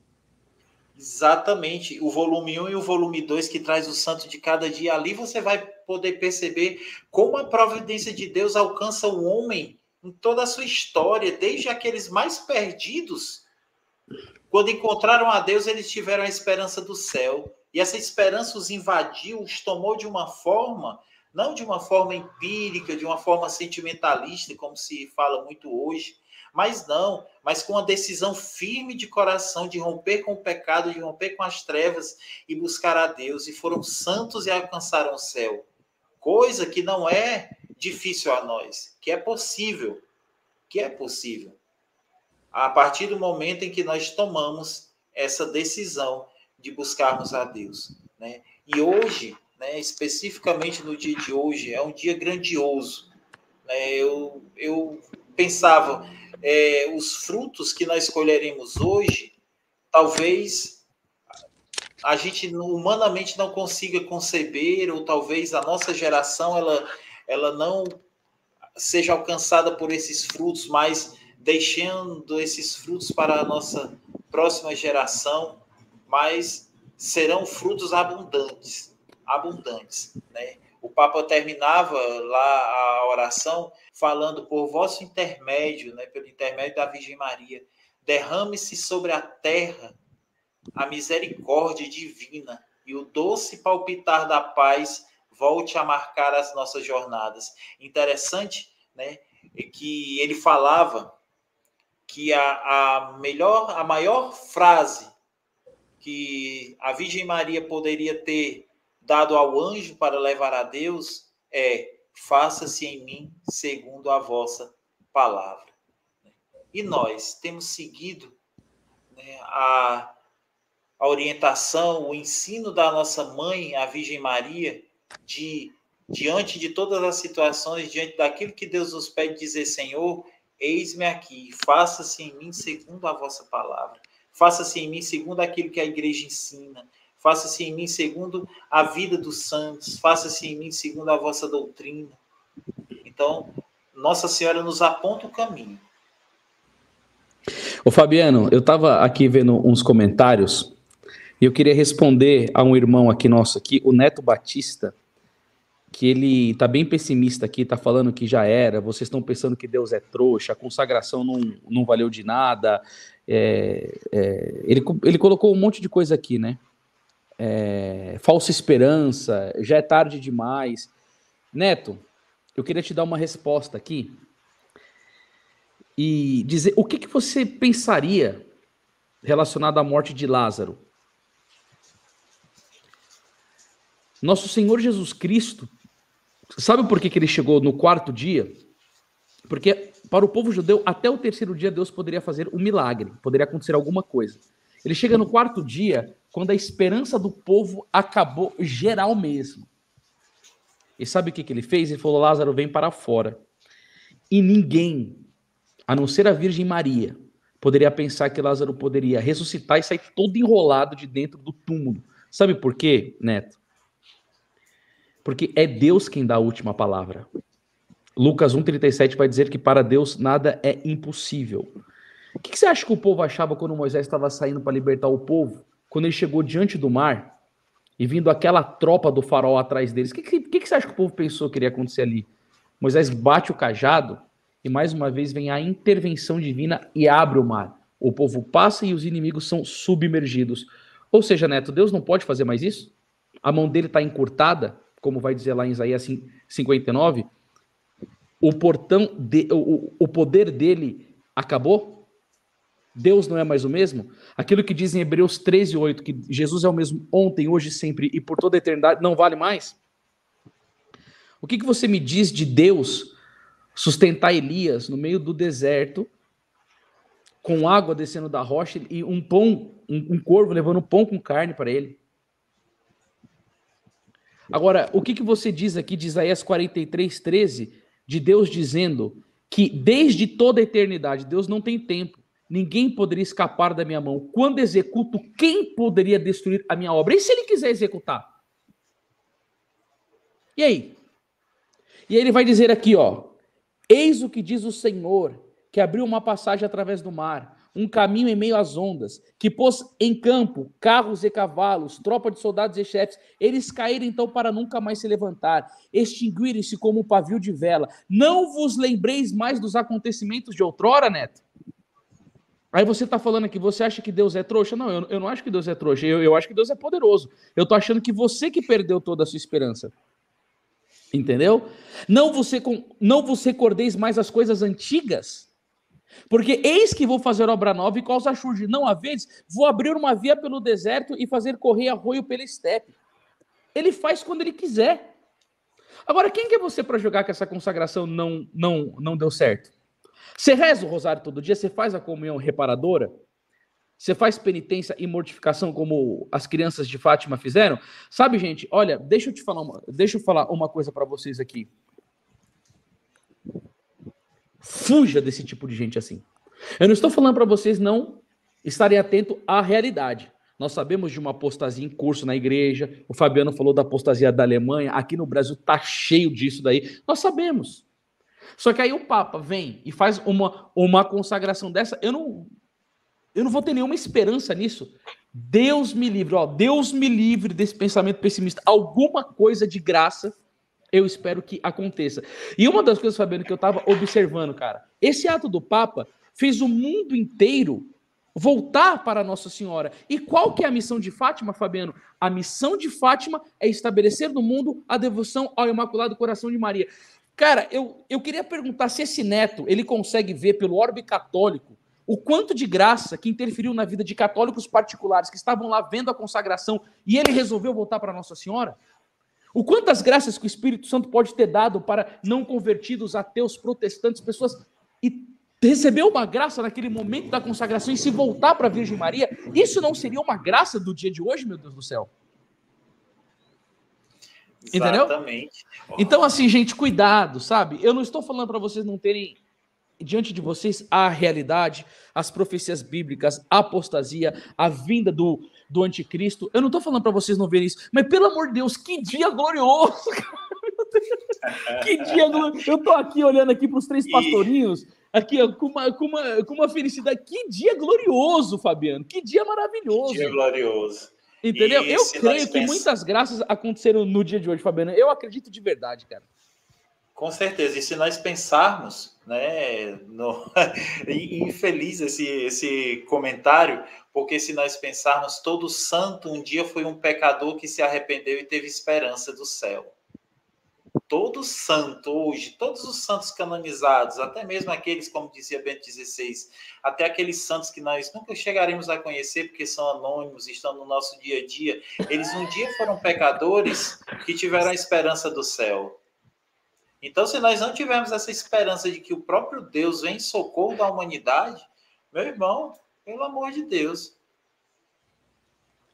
Exatamente. O volume 1 e o volume 2, que traz o Santo de Cada Dia. Ali você vai poder perceber como a providência de Deus alcança o homem em toda a sua história, desde aqueles mais perdidos. Quando encontraram a Deus, eles tiveram a esperança do céu. E essa esperança os invadiu, os tomou de uma forma, não de uma forma empírica, de uma forma sentimentalista, como se fala muito hoje, mas com uma decisão firme de coração, de romper com o pecado, de romper com as trevas e buscar a Deus. E foram santos e alcançaram o céu. Coisa que não é difícil a nós, que é possível. A partir do momento em que nós tomamos essa decisão de buscarmos a Deus. Né? E hoje, né, especificamente no dia de hoje, é um dia grandioso. Né? Eu pensava, os frutos que nós colheremos hoje, talvez a gente humanamente não consiga conceber, ou talvez a nossa geração ela não seja alcançada por esses frutos, mas deixando esses frutos para a nossa próxima geração, mas serão frutos abundantes abundantes, né? O Papa terminava lá a oração falando: por vosso intermédio, né, pelo intermédio da Virgem Maria, derrame-se sobre a terra a misericórdia divina e o doce palpitar da paz volte a marcar as nossas jornadas. Interessante, né, que ele falava que a maior frase que a Virgem Maria poderia ter dado ao anjo para levar a Deus é: faça-se em mim segundo a vossa palavra. E nós temos seguido, né, a orientação, o ensino da nossa mãe, a Virgem Maria, diante de todas as situações, diante daquilo que Deus nos pede, dizer: Senhor, eis-me aqui, faça-se em mim segundo a vossa palavra. Faça-se em mim segundo aquilo que a igreja ensina. Faça-se em mim segundo a vida dos santos. Faça-se em mim segundo a vossa doutrina. Então, Nossa Senhora nos aponta o caminho. Ô Fabiano, eu estava aqui vendo uns comentários e eu queria responder a um irmão aqui nosso aqui, o Neto Batista, que ele tá bem pessimista aqui, tá falando que já era, vocês estão pensando que Deus é trouxa, a consagração não valeu de nada. Ele colocou um monte de coisa aqui, né? Falsa esperança, já é tarde demais. Neto, eu queria te dar uma resposta aqui e dizer o que você pensaria relacionado à morte de Lázaro. Nosso Senhor Jesus Cristo, sabe por que ele chegou no 4º dia? Porque para o povo judeu, até o 3º dia, Deus poderia fazer um milagre, poderia acontecer alguma coisa. Ele chega no 4º dia, quando a esperança do povo acabou geral mesmo. E sabe o que ele fez? Ele falou: Lázaro, vem para fora. E ninguém, a não ser a Virgem Maria, poderia pensar que Lázaro poderia ressuscitar e sair todo enrolado de dentro do túmulo. Sabe por quê, Neto? Porque é Deus quem dá a última palavra. Lucas 1,37 vai dizer que para Deus nada é impossível. O que você acha que o povo achava quando Moisés estava saindo para libertar o povo? Quando ele chegou diante do mar e vindo aquela tropa do faraó atrás deles, o que você acha que o povo pensou que iria acontecer ali? Moisés bate o cajado e mais uma vez vem a intervenção divina e abre o mar. O povo passa e os inimigos são submergidos. Ou seja, Neto, Deus não pode fazer mais isso? A mão dele está encurtada, como vai dizer lá em Isaías 59, o poder dele acabou? Deus não é mais o mesmo? Aquilo que diz em Hebreus 13:8, que Jesus é o mesmo ontem, hoje, sempre e por toda a eternidade, não vale mais? O que você me diz de Deus sustentar Elias no meio do deserto, com água descendo da rocha e um corvo levando pão com carne para ele? Agora, o que você diz aqui de Isaías 43:13, de Deus dizendo que desde toda a eternidade, Deus não tem tempo, ninguém poderia escapar da minha mão. Quando executo, quem poderia destruir a minha obra? E se ele quiser executar? E aí? E aí ele vai dizer aqui, ó: eis o que diz o Senhor, que abriu uma passagem através do mar, um caminho em meio às ondas, que pôs em campo carros e cavalos, tropa de soldados e chefes. Eles caíram então para nunca mais se levantar, extinguirem-se como um pavio de vela. Não vos lembreis mais dos acontecimentos de outrora, Neto? Aí você está falando aqui, você acha que Deus é trouxa? Não, eu não acho que Deus é trouxa, eu acho que Deus é poderoso. Eu estou achando que você que perdeu toda a sua esperança. Entendeu? Não vos recordeis mais as coisas antigas, porque eis que vou fazer obra nova e causa surgir. Não há vezes, vou abrir uma via pelo deserto e fazer correr arroio pela estepe. Ele faz quando ele quiser. Agora, quem que é você para jogar que essa consagração não deu certo? Você reza o rosário todo dia, você faz a comunhão reparadora, você faz penitência e mortificação como as crianças de Fátima fizeram? Sabe, gente, olha, deixa eu falar uma coisa para vocês aqui. Fuja desse tipo de gente assim. Eu não estou falando para vocês não estarem atentos à realidade. Nós sabemos de uma apostasia em curso na igreja, o Fabiano falou da apostasia da Alemanha, aqui no Brasil está cheio disso daí, nós sabemos. Só que aí o Papa vem e faz uma consagração dessa, eu não vou ter nenhuma esperança nisso, Deus me livre, ó, Deus me livre desse pensamento pessimista. Alguma coisa de graça eu espero que aconteça. E uma das coisas, Fabiano, que eu estava observando, cara, esse ato do Papa fez o mundo inteiro voltar para Nossa Senhora. E qual que é a missão de Fátima, Fabiano? A missão de Fátima é estabelecer no mundo a devoção ao Imaculado Coração de Maria. Cara, eu queria perguntar se esse neto, ele consegue ver pelo orbe católico o quanto de graça que interferiu na vida de católicos particulares que estavam lá vendo a consagração e ele resolveu voltar para Nossa Senhora? O quantas graças que o Espírito Santo pode ter dado para não convertidos, ateus, protestantes, pessoas, e receber uma graça naquele momento da consagração e se voltar para a Virgem Maria, isso não seria uma graça do dia de hoje, meu Deus do céu? Entendeu? Exatamente. Então, assim, gente, cuidado, sabe? Eu não estou falando para vocês não terem diante de vocês a realidade, as profecias bíblicas, a apostasia, a vinda do anticristo. Eu não estou falando para vocês não verem isso, mas pelo amor de Deus, que dia glorioso! Que dia glorioso! Eu estou aqui olhando aqui para os 3 pastorinhos, aqui ó, com uma felicidade. Que dia glorioso, Fabiano! Que dia maravilhoso! Que dia glorioso! Entendeu? Eu creio que muitas graças aconteceram no dia de hoje, Fabiano. Eu acredito de verdade, cara. Com certeza. E se nós pensarmos, né, infeliz esse comentário, porque se nós pensarmos, todo santo um dia foi um pecador que se arrependeu e teve esperança do céu. Todo santo hoje, todos os santos canonizados, até mesmo aqueles, como dizia Bento XVI, até aqueles santos que nós nunca chegaremos a conhecer porque são anônimos, estão no nosso dia a dia, eles um dia foram pecadores que tiveram a esperança do céu. Então, se nós não tivermos essa esperança de que o próprio Deus vem em socorro da humanidade, meu irmão, pelo amor de Deus.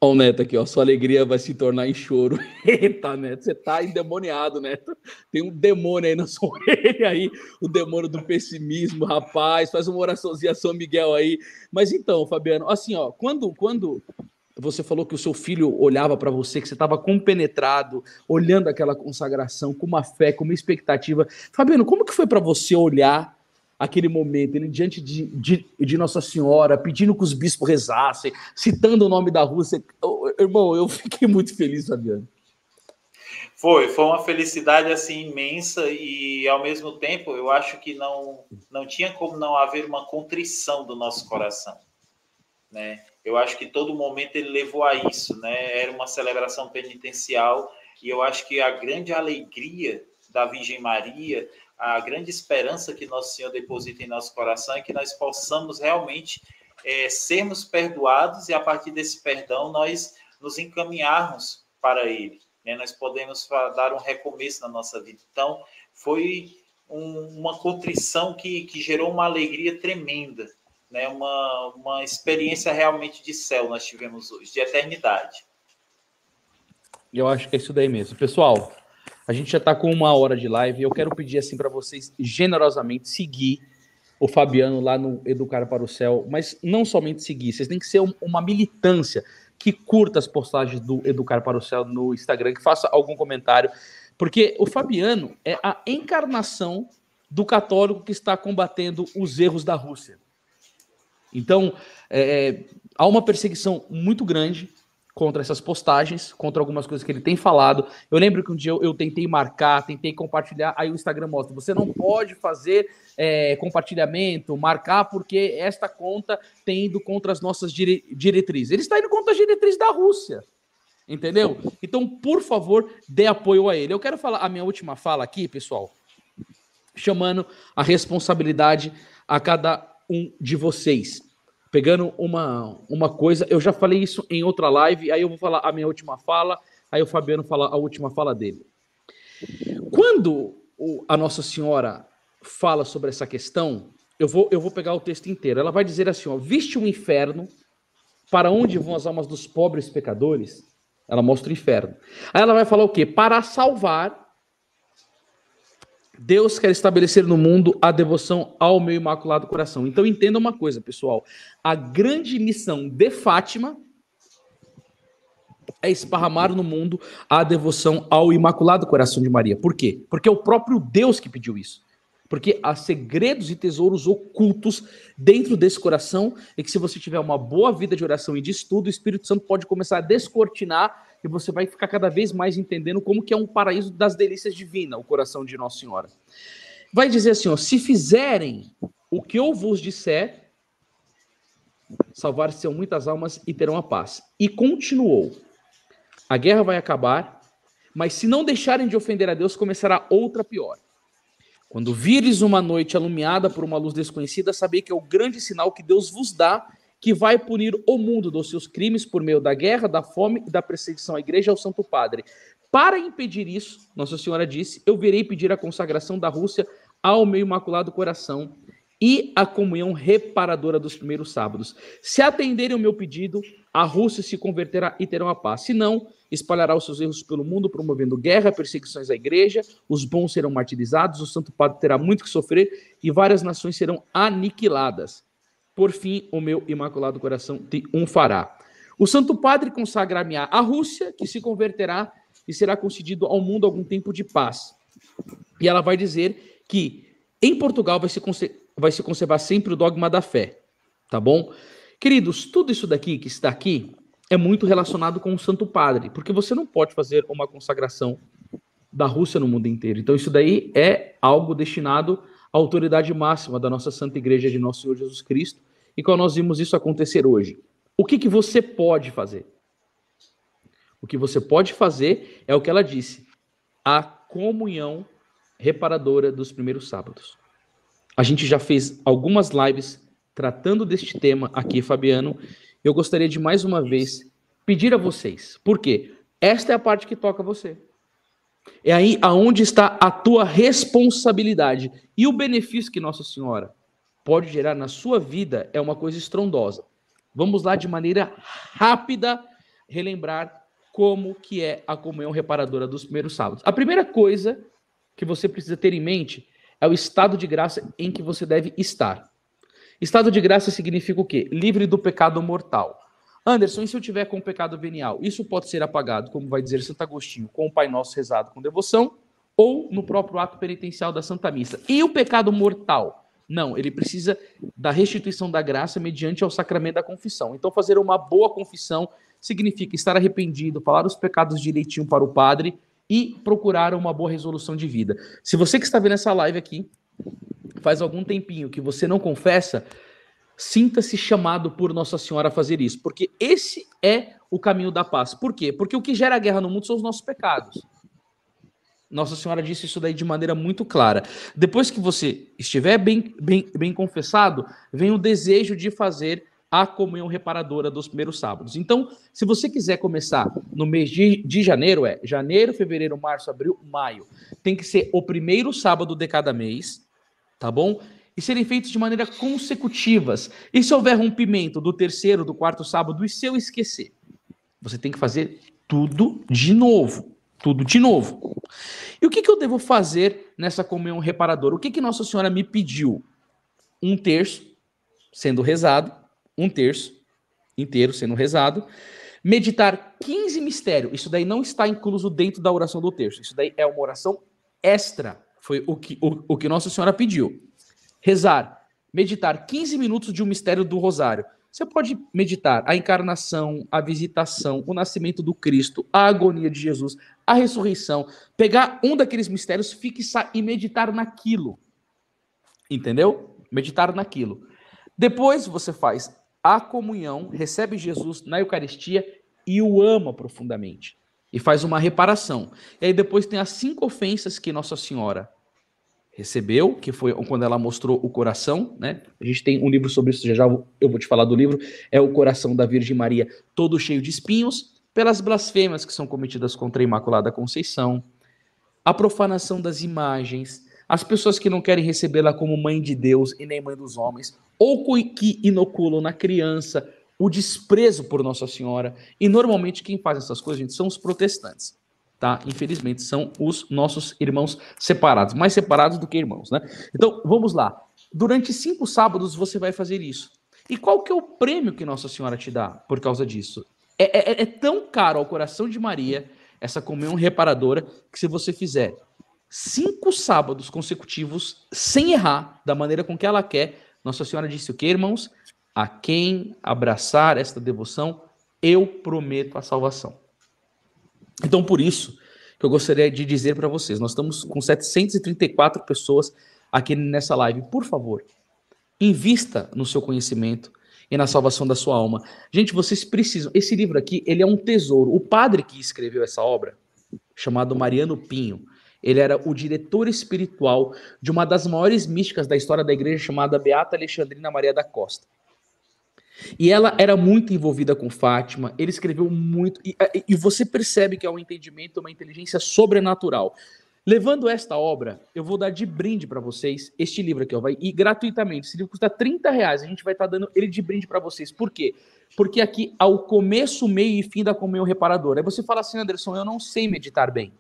Ó, o Neto aqui, ó, sua alegria vai se tornar em choro. Eita, Neto, você tá endemoniado, Neto. Tem um demônio aí na sua orelha aí, o demônio do pessimismo, rapaz. Faz uma oraçãozinha a São Miguel aí. Mas então, Fabiano, assim, ó, quando você falou que o seu filho olhava para você, que você estava compenetrado, olhando aquela consagração com uma fé, com uma expectativa. Fabiano, como que foi para você olhar aquele momento, ele diante de Nossa Senhora, pedindo que os bispos rezassem, citando o nome da Rússia? Irmão, eu fiquei muito feliz, Fabiano. Foi uma felicidade assim imensa e ao mesmo tempo eu acho que não tinha como não haver uma contrição do nosso coração, né? Eu acho que todo momento ele levou a isso, né? Era uma celebração penitencial e eu acho que a grande alegria da Virgem Maria, a grande esperança que Nosso Senhor deposita em nosso coração é que nós possamos realmente sermos perdoados e a partir desse perdão nós nos encaminharmos para Ele, né? Nós podemos dar um recomeço na nossa vida. Então, foi uma contrição que gerou uma alegria tremenda, né? Uma experiência realmente de céu nós tivemos hoje, de eternidade. Eu acho que é isso daí mesmo. Pessoal, a gente já está com 1 hora de live e eu quero pedir assim para vocês generosamente seguir o Fabiano lá no Educar para o Céu, mas não somente seguir, vocês têm que ser uma militância que curta as postagens do Educar para o Céu no Instagram, que faça algum comentário, porque o Fabiano é a encarnação do católico que está combatendo os erros da Rússia. Então, há uma perseguição muito grande contra essas postagens, contra algumas coisas que ele tem falado. Eu lembro que um dia eu tentei marcar, tentei compartilhar, aí o Instagram mostra, você não pode fazer compartilhamento, marcar, porque esta conta tem ido contra as nossas diretrizes. Ele está indo contra as diretrizes da Rússia, entendeu? Então, por favor, dê apoio a ele. Eu quero falar a minha última fala aqui, pessoal, chamando a responsabilidade a cada um de vocês. Pegando uma coisa, eu já falei isso em outra live, aí eu vou falar a minha última fala, aí o Fabiano fala a última fala dele. Quando a Nossa Senhora fala sobre essa questão, eu vou pegar o texto inteiro. Ela vai dizer assim, ó, viste o inferno, para onde vão as almas dos pobres pecadores? Ela mostra o inferno. Aí ela vai falar o quê? Para salvar, Deus quer estabelecer no mundo a devoção ao meu Imaculado Coração. Então entenda uma coisa, pessoal. A grande missão de Fátima é esparramar no mundo a devoção ao Imaculado Coração de Maria. Por quê? Porque é o próprio Deus que pediu isso. Porque há segredos e tesouros ocultos dentro desse coração, e que se você tiver uma boa vida de oração e de estudo, o Espírito Santo pode começar a descortinar e você vai ficar cada vez mais entendendo como que é um paraíso das delícias divinas, o coração de Nossa Senhora. Vai dizer assim, ó, se fizerem o que eu vos disser, salvar-se-ão muitas almas e terão a paz. E continuou, a guerra vai acabar, mas se não deixarem de ofender a Deus, começará outra pior. Quando vires uma noite alumiada por uma luz desconhecida, sabei que é o grande sinal que Deus vos dá, que vai punir o mundo dos seus crimes por meio da guerra, da fome e da perseguição à igreja e ao Santo Padre. Para impedir isso, Nossa Senhora disse, eu virei pedir a consagração da Rússia ao meu Imaculado Coração e a comunhão reparadora dos primeiros sábados. Se atenderem o meu pedido, a Rússia se converterá e terão a paz. Se não, espalhará os seus erros pelo mundo, promovendo guerra, perseguições à igreja, os bons serão martirizados, o Santo Padre terá muito que sofrer e várias nações serão aniquiladas. Por fim, o meu Imaculado Coração triunfará. O Santo Padre consagrar-me-á a Rússia, que se converterá e será concedido ao mundo algum tempo de paz. E ela vai dizer que em Portugal vai se conservar sempre o dogma da fé, tá bom? Queridos, tudo isso daqui que está aqui é muito relacionado com o Santo Padre, porque você não pode fazer uma consagração da Rússia no mundo inteiro. Então isso daí é algo destinado à autoridade máxima da nossa Santa Igreja de Nosso Senhor Jesus Cristo, e quando nós vimos isso acontecer hoje. O que você pode fazer? O que você pode fazer é o que ela disse, a comunhão reparadora dos primeiros sábados. A gente já fez algumas lives tratando deste tema aqui, Fabiano. Eu gostaria de mais uma vez pedir a vocês, porque esta é a parte que toca a você. É aí aonde está a tua responsabilidade. E o benefício que Nossa Senhora pode gerar na sua vida é uma coisa estrondosa. Vamos lá de maneira rápida relembrar como que é a comunhão reparadora dos primeiros sábados. A primeira coisa que você precisa ter em mente é o estado de graça em que você deve estar. Estado de graça significa o quê? Livre do pecado mortal. Anderson, e se eu tiver com pecado venial? Isso pode ser apagado, como vai dizer Santo Agostinho, com o Pai Nosso rezado com devoção, ou no próprio ato penitencial da Santa Missa. E o pecado mortal? Não, ele precisa da restituição da graça mediante ao sacramento da confissão. Então, fazer uma boa confissão significa estar arrependido, falar os pecados direitinho para o padre e procurar uma boa resolução de vida. Se você que está vendo essa live aqui, faz algum tempinho que você não confessa, sinta-se chamado por Nossa Senhora a fazer isso, porque esse é o caminho da paz. Por quê? Porque o que gera guerra no mundo são os nossos pecados. Nossa Senhora disse isso daí de maneira muito clara. Depois que você estiver bem confessado, vem o desejo de fazer a comunhão reparadora dos primeiros sábados. Então, se você quiser começar no mês de janeiro, janeiro, fevereiro, março, abril, maio, tem que ser o primeiro sábado de cada mês, tá bom? E serem feitos de maneira consecutivas. E se houver rompimento do terceiro, do quarto sábado, e se eu esquecer? Você tem que fazer tudo de novo. Tudo de novo. E o que eu devo fazer nessa comunhão reparadora? O que Nossa Senhora me pediu? 1/3 sendo rezado, 1/3 inteiro sendo rezado, meditar 15 mistérios. Isso daí não está incluso dentro da oração do terço. Isso daí é uma oração extra. Foi o que Nossa Senhora pediu. Rezar, meditar 15 minutos de um mistério do Rosário. Você pode meditar a encarnação, a visitação, o nascimento do Cristo, a agonia de Jesus, a ressurreição. Pegar um daqueles mistérios, fixar e meditar naquilo. Entendeu? Meditar naquilo. Depois você faz a comunhão, recebe Jesus na Eucaristia e o ama profundamente. E faz uma reparação. E aí depois tem as 5 ofensas que Nossa Senhora recebeu, que foi quando ela mostrou o coração, né? A gente tem um livro sobre isso, já eu vou te falar do livro, é o coração da Virgem Maria, todo cheio de espinhos, pelas blasfêmias que são cometidas contra a Imaculada Conceição, a profanação das imagens, as pessoas que não querem recebê-la como mãe de Deus e nem mãe dos homens, ou que inoculam na criança o desprezo por Nossa Senhora, e normalmente quem faz essas coisas, gente, são os protestantes. Tá? Infelizmente, são os nossos irmãos separados, mais separados do que irmãos, né? Então, vamos lá. Durante 5 sábados você vai fazer isso. E qual que é o prêmio que Nossa Senhora te dá por causa disso? É tão caro ao coração de Maria, essa comunhão reparadora, que se você fizer 5 sábados consecutivos, sem errar, da maneira com que ela quer. Nossa Senhora disse o quê, irmãos? A quem abraçar esta devoção, eu prometo a salvação. Então, por isso que eu gostaria de dizer para vocês, nós estamos com 734 pessoas aqui nessa live. Por favor, invista no seu conhecimento e na salvação da sua alma. Gente, vocês precisam... Esse livro aqui, ele é um tesouro. O padre que escreveu essa obra, chamado Mariano Pinho, ele era o diretor espiritual de uma das maiores místicas da história da igreja, chamada Beata Alexandrina Maria da Costa. E ela era muito envolvida com Fátima, ele escreveu muito, e você percebe que é um entendimento, uma inteligência sobrenatural. Levando esta obra, eu vou dar de brinde para vocês este livro aqui, ó, e gratuitamente. Esse livro custa R$30, a gente vai estar dando ele de brinde para vocês. Por quê? Porque aqui, ao começo, meio e fim da comunhão reparadora. Aí você fala assim, Anderson, eu não sei meditar bem.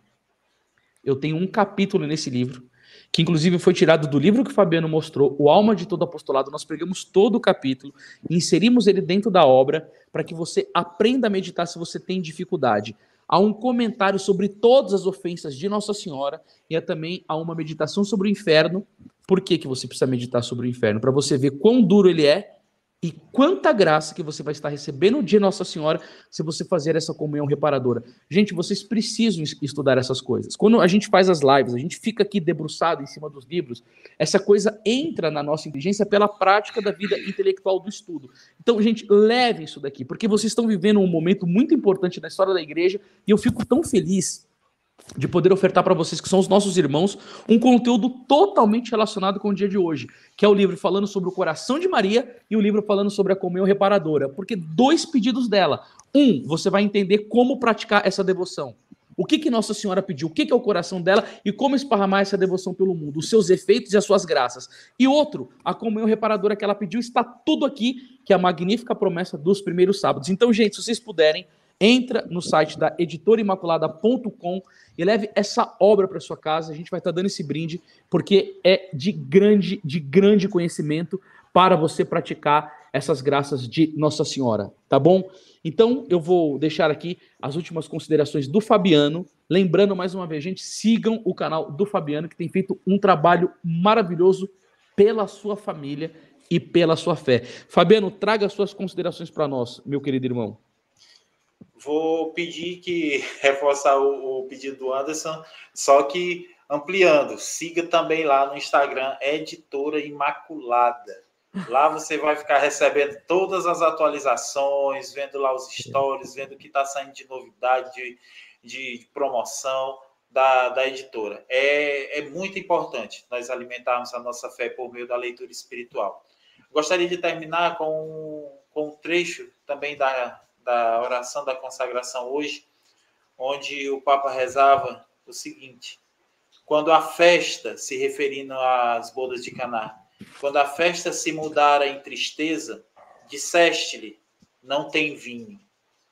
Eu tenho um capítulo nesse livro, que inclusive foi tirado do livro que o Fabiano mostrou, O Alma de Todo Apostolado. Nós pegamos todo o capítulo e inserimos ele dentro da obra para que você aprenda a meditar se você tem dificuldade. Há um comentário sobre todas as ofensas de Nossa Senhora e também há uma meditação sobre o inferno. Por que você precisa meditar sobre o inferno? Para você ver quão duro ele é e quanta graça que você vai estar recebendo de Nossa Senhora se você fazer essa comunhão reparadora. Gente, vocês precisam estudar essas coisas. Quando a gente faz as lives, a gente fica aqui debruçado em cima dos livros, essa coisa entra na nossa inteligência pela prática da vida intelectual do estudo. Então, gente, leve isso daqui, porque vocês estão vivendo um momento muito importante na história da igreja e eu fico tão feliz de poder ofertar para vocês, que são os nossos irmãos, um conteúdo totalmente relacionado com o dia de hoje, que é o livro falando sobre o coração de Maria e o livro falando sobre a comunhão reparadora, porque 2 pedidos dela. Você vai entender como praticar essa devoção. O que Nossa Senhora pediu, o que é o coração dela e como esparramar essa devoção pelo mundo, os seus efeitos e as suas graças. E outro, a comunhão reparadora que ela pediu, está tudo aqui, que é a magnífica promessa dos primeiros sábados. Então, gente, se vocês puderem, entra no site da editoraimaculada.com e leve essa obra para sua casa. A gente vai estar dando esse brinde, porque é de grande conhecimento para você praticar essas graças de Nossa Senhora, tá bom? Então, eu vou deixar aqui as últimas considerações do Fabiano. Lembrando, mais uma vez, gente, sigam o canal do Fabiano, que tem feito um trabalho maravilhoso pela sua família e pela sua fé. Fabiano, traga as suas considerações para nós, meu querido irmão. Vou pedir que reforçar o pedido do Anderson, só que ampliando, siga também lá no Instagram, Editora Imaculada. Lá você vai ficar recebendo todas as atualizações, vendo lá os stories, vendo o que está saindo de novidade, de promoção da editora. É muito importante nós alimentarmos a nossa fé por meio da leitura espiritual. Gostaria de terminar com um trecho também da oração da consagração hoje, onde o Papa rezava o seguinte: quando a festa, se referindo às bodas de Caná, quando a festa se mudara em tristeza, disseste-lhe, não tem vinho.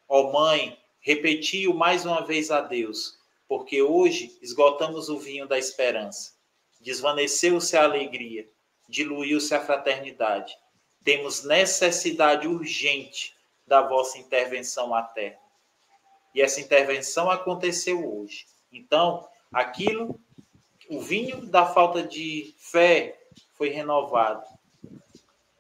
Ó mãe, repeti-o mais uma vez a Deus, porque hoje esgotamos o vinho da esperança. Desvaneceu-se a alegria, diluiu-se a fraternidade. Temos necessidade urgente da vossa intervenção à terra. E essa intervenção aconteceu hoje. Então, o vinho da falta de fé foi renovado.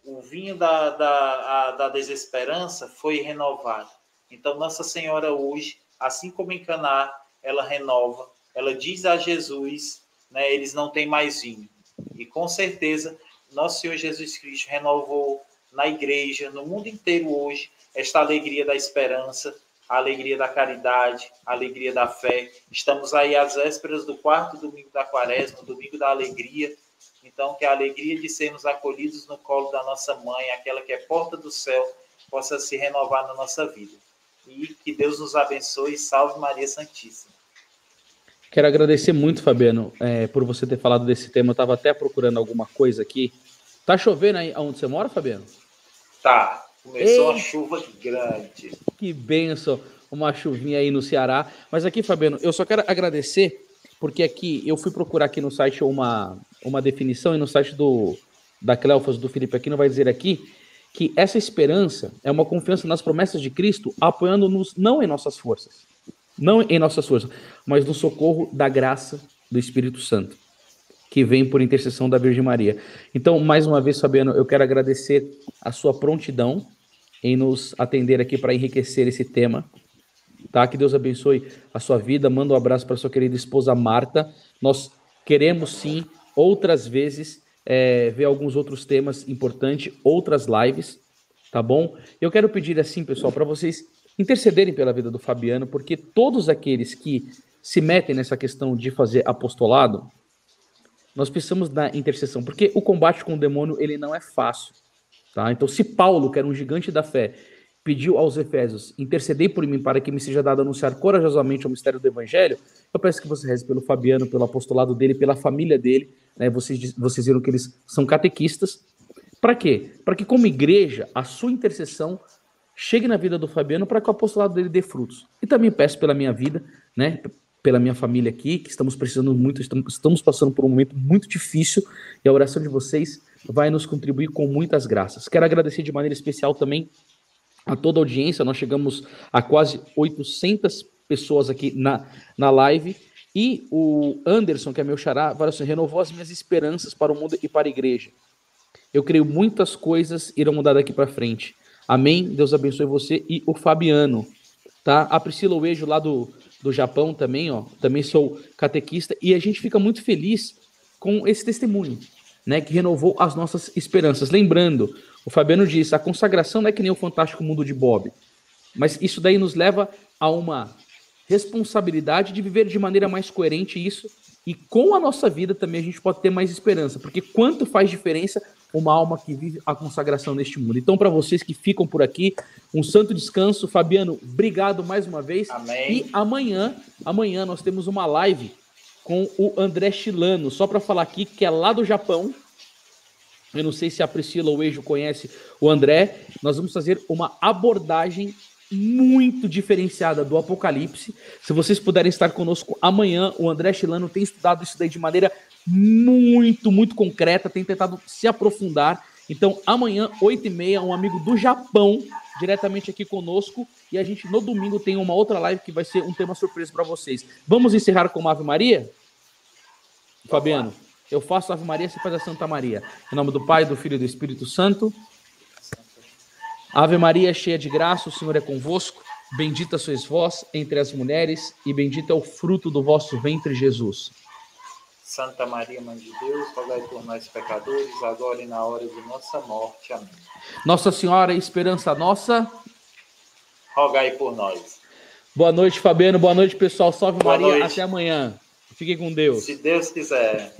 O vinho da desesperança foi renovado. Então, Nossa Senhora hoje, assim como em Caná, ela renova, ela diz a Jesus, né, eles não têm mais vinho. E com certeza, Nosso Senhor Jesus Cristo renovou na igreja, no mundo inteiro hoje, esta alegria da esperança, a alegria da caridade, a alegria da fé. Estamos aí às vésperas do 4º domingo da Quaresma, domingo da alegria. Então, que a alegria de sermos acolhidos no colo da nossa mãe, aquela que é porta do céu, possa se renovar na nossa vida. E que Deus nos abençoe e salve Maria Santíssima. Quero agradecer muito, Fabiano, por você ter falado desse tema. Eu estava até procurando alguma coisa aqui. Tá chovendo aí onde você mora, Fabiano? Tá. Começou uma chuva grande. Que bênção, uma chuvinha aí no Ceará. Mas aqui, Fabiano, eu só quero agradecer, porque aqui eu fui procurar aqui no site uma definição, e no site da Cleofas, do Felipe Aquino, vai dizer aqui que essa esperança é uma confiança nas promessas de Cristo, apoiando-nos não em nossas forças, mas no socorro da graça do Espírito Santo, que vem por intercessão da Virgem Maria. Então, mais uma vez, Fabiano, eu quero agradecer a sua prontidão em nos atender aqui para enriquecer esse tema, tá? Que Deus abençoe a sua vida. Manda um abraço para sua querida esposa Marta. Nós queremos, sim, outras vezes, ver alguns outros temas importantes, outras lives, tá bom? Eu quero pedir assim, pessoal, para vocês intercederem pela vida do Fabiano, porque todos aqueles que se metem nessa questão de fazer apostolado, nós precisamos da intercessão, porque o combate com o demônio, ele não é fácil, tá? Então, se Paulo, que era um gigante da fé, pediu aos Efésios, intercedei por mim para que me seja dado anunciar corajosamente o mistério do Evangelho, eu peço que você reze pelo Fabiano, pelo apostolado dele, pela família dele, né? Vocês viram que eles são catequistas. Para quê? Para que, como igreja, a sua intercessão chegue na vida do Fabiano para que o apostolado dele dê frutos. E também peço pela minha vida, né? Pela minha família aqui, que estamos precisando muito, estamos passando por um momento muito difícil, e a oração de vocês vai nos contribuir com muitas graças. Quero agradecer de maneira especial também a toda a audiência. Nós chegamos a quase 800 pessoas aqui na live, e o Anderson, que é meu xará, renovou as minhas esperanças para o mundo e para a igreja. Eu creio muitas coisas irão mudar daqui para frente. Amém? Deus abençoe você e o Fabiano, tá? A Priscila Uejo lá do Japão também, ó, também sou catequista, e a gente fica muito feliz com esse testemunho, né, que renovou as nossas esperanças. Lembrando, o Fabiano disse, a consagração não é que nem o Fantástico Mundo de Bob, mas isso daí nos leva a uma responsabilidade de viver de maneira mais coerente isso, e com a nossa vida também a gente pode ter mais esperança, porque quanto faz diferença uma alma que vive a consagração neste mundo. Então, para vocês que ficam por aqui, um santo descanso. Fabiano, obrigado mais uma vez. Amém. E amanhã nós temos uma live com o André Chilano, só para falar aqui, que é lá do Japão. Eu não sei se a Priscila ou o Ejo conhece o André. Nós vamos fazer uma abordagem muito diferenciada do Apocalipse. Se vocês puderem estar conosco amanhã, o André Chilano tem estudado isso daí de maneira muito, muito concreta, tem tentado se aprofundar. Então, amanhã, 8h30, um amigo do Japão, diretamente aqui conosco, e a gente, no domingo, tem uma outra live que vai ser um tema surpresa para vocês. Vamos encerrar com uma Ave Maria? Fabiano, eu faço a Ave Maria, você faz a Santa Maria. Em nome do Pai, do Filho e do Espírito Santo. Ave Maria, cheia de graça, o Senhor é convosco. Bendita sois vós entre as mulheres, e bendito é o fruto do vosso ventre, Jesus. Santa Maria, Mãe de Deus, rogai por nós pecadores, agora e na hora de nossa morte. Amém. Nossa Senhora, esperança nossa, rogai por nós. Boa noite, Fabiano. Boa noite, pessoal. Salve Boa Maria. noite. Até amanhã. Fiquem com Deus. Se Deus quiser.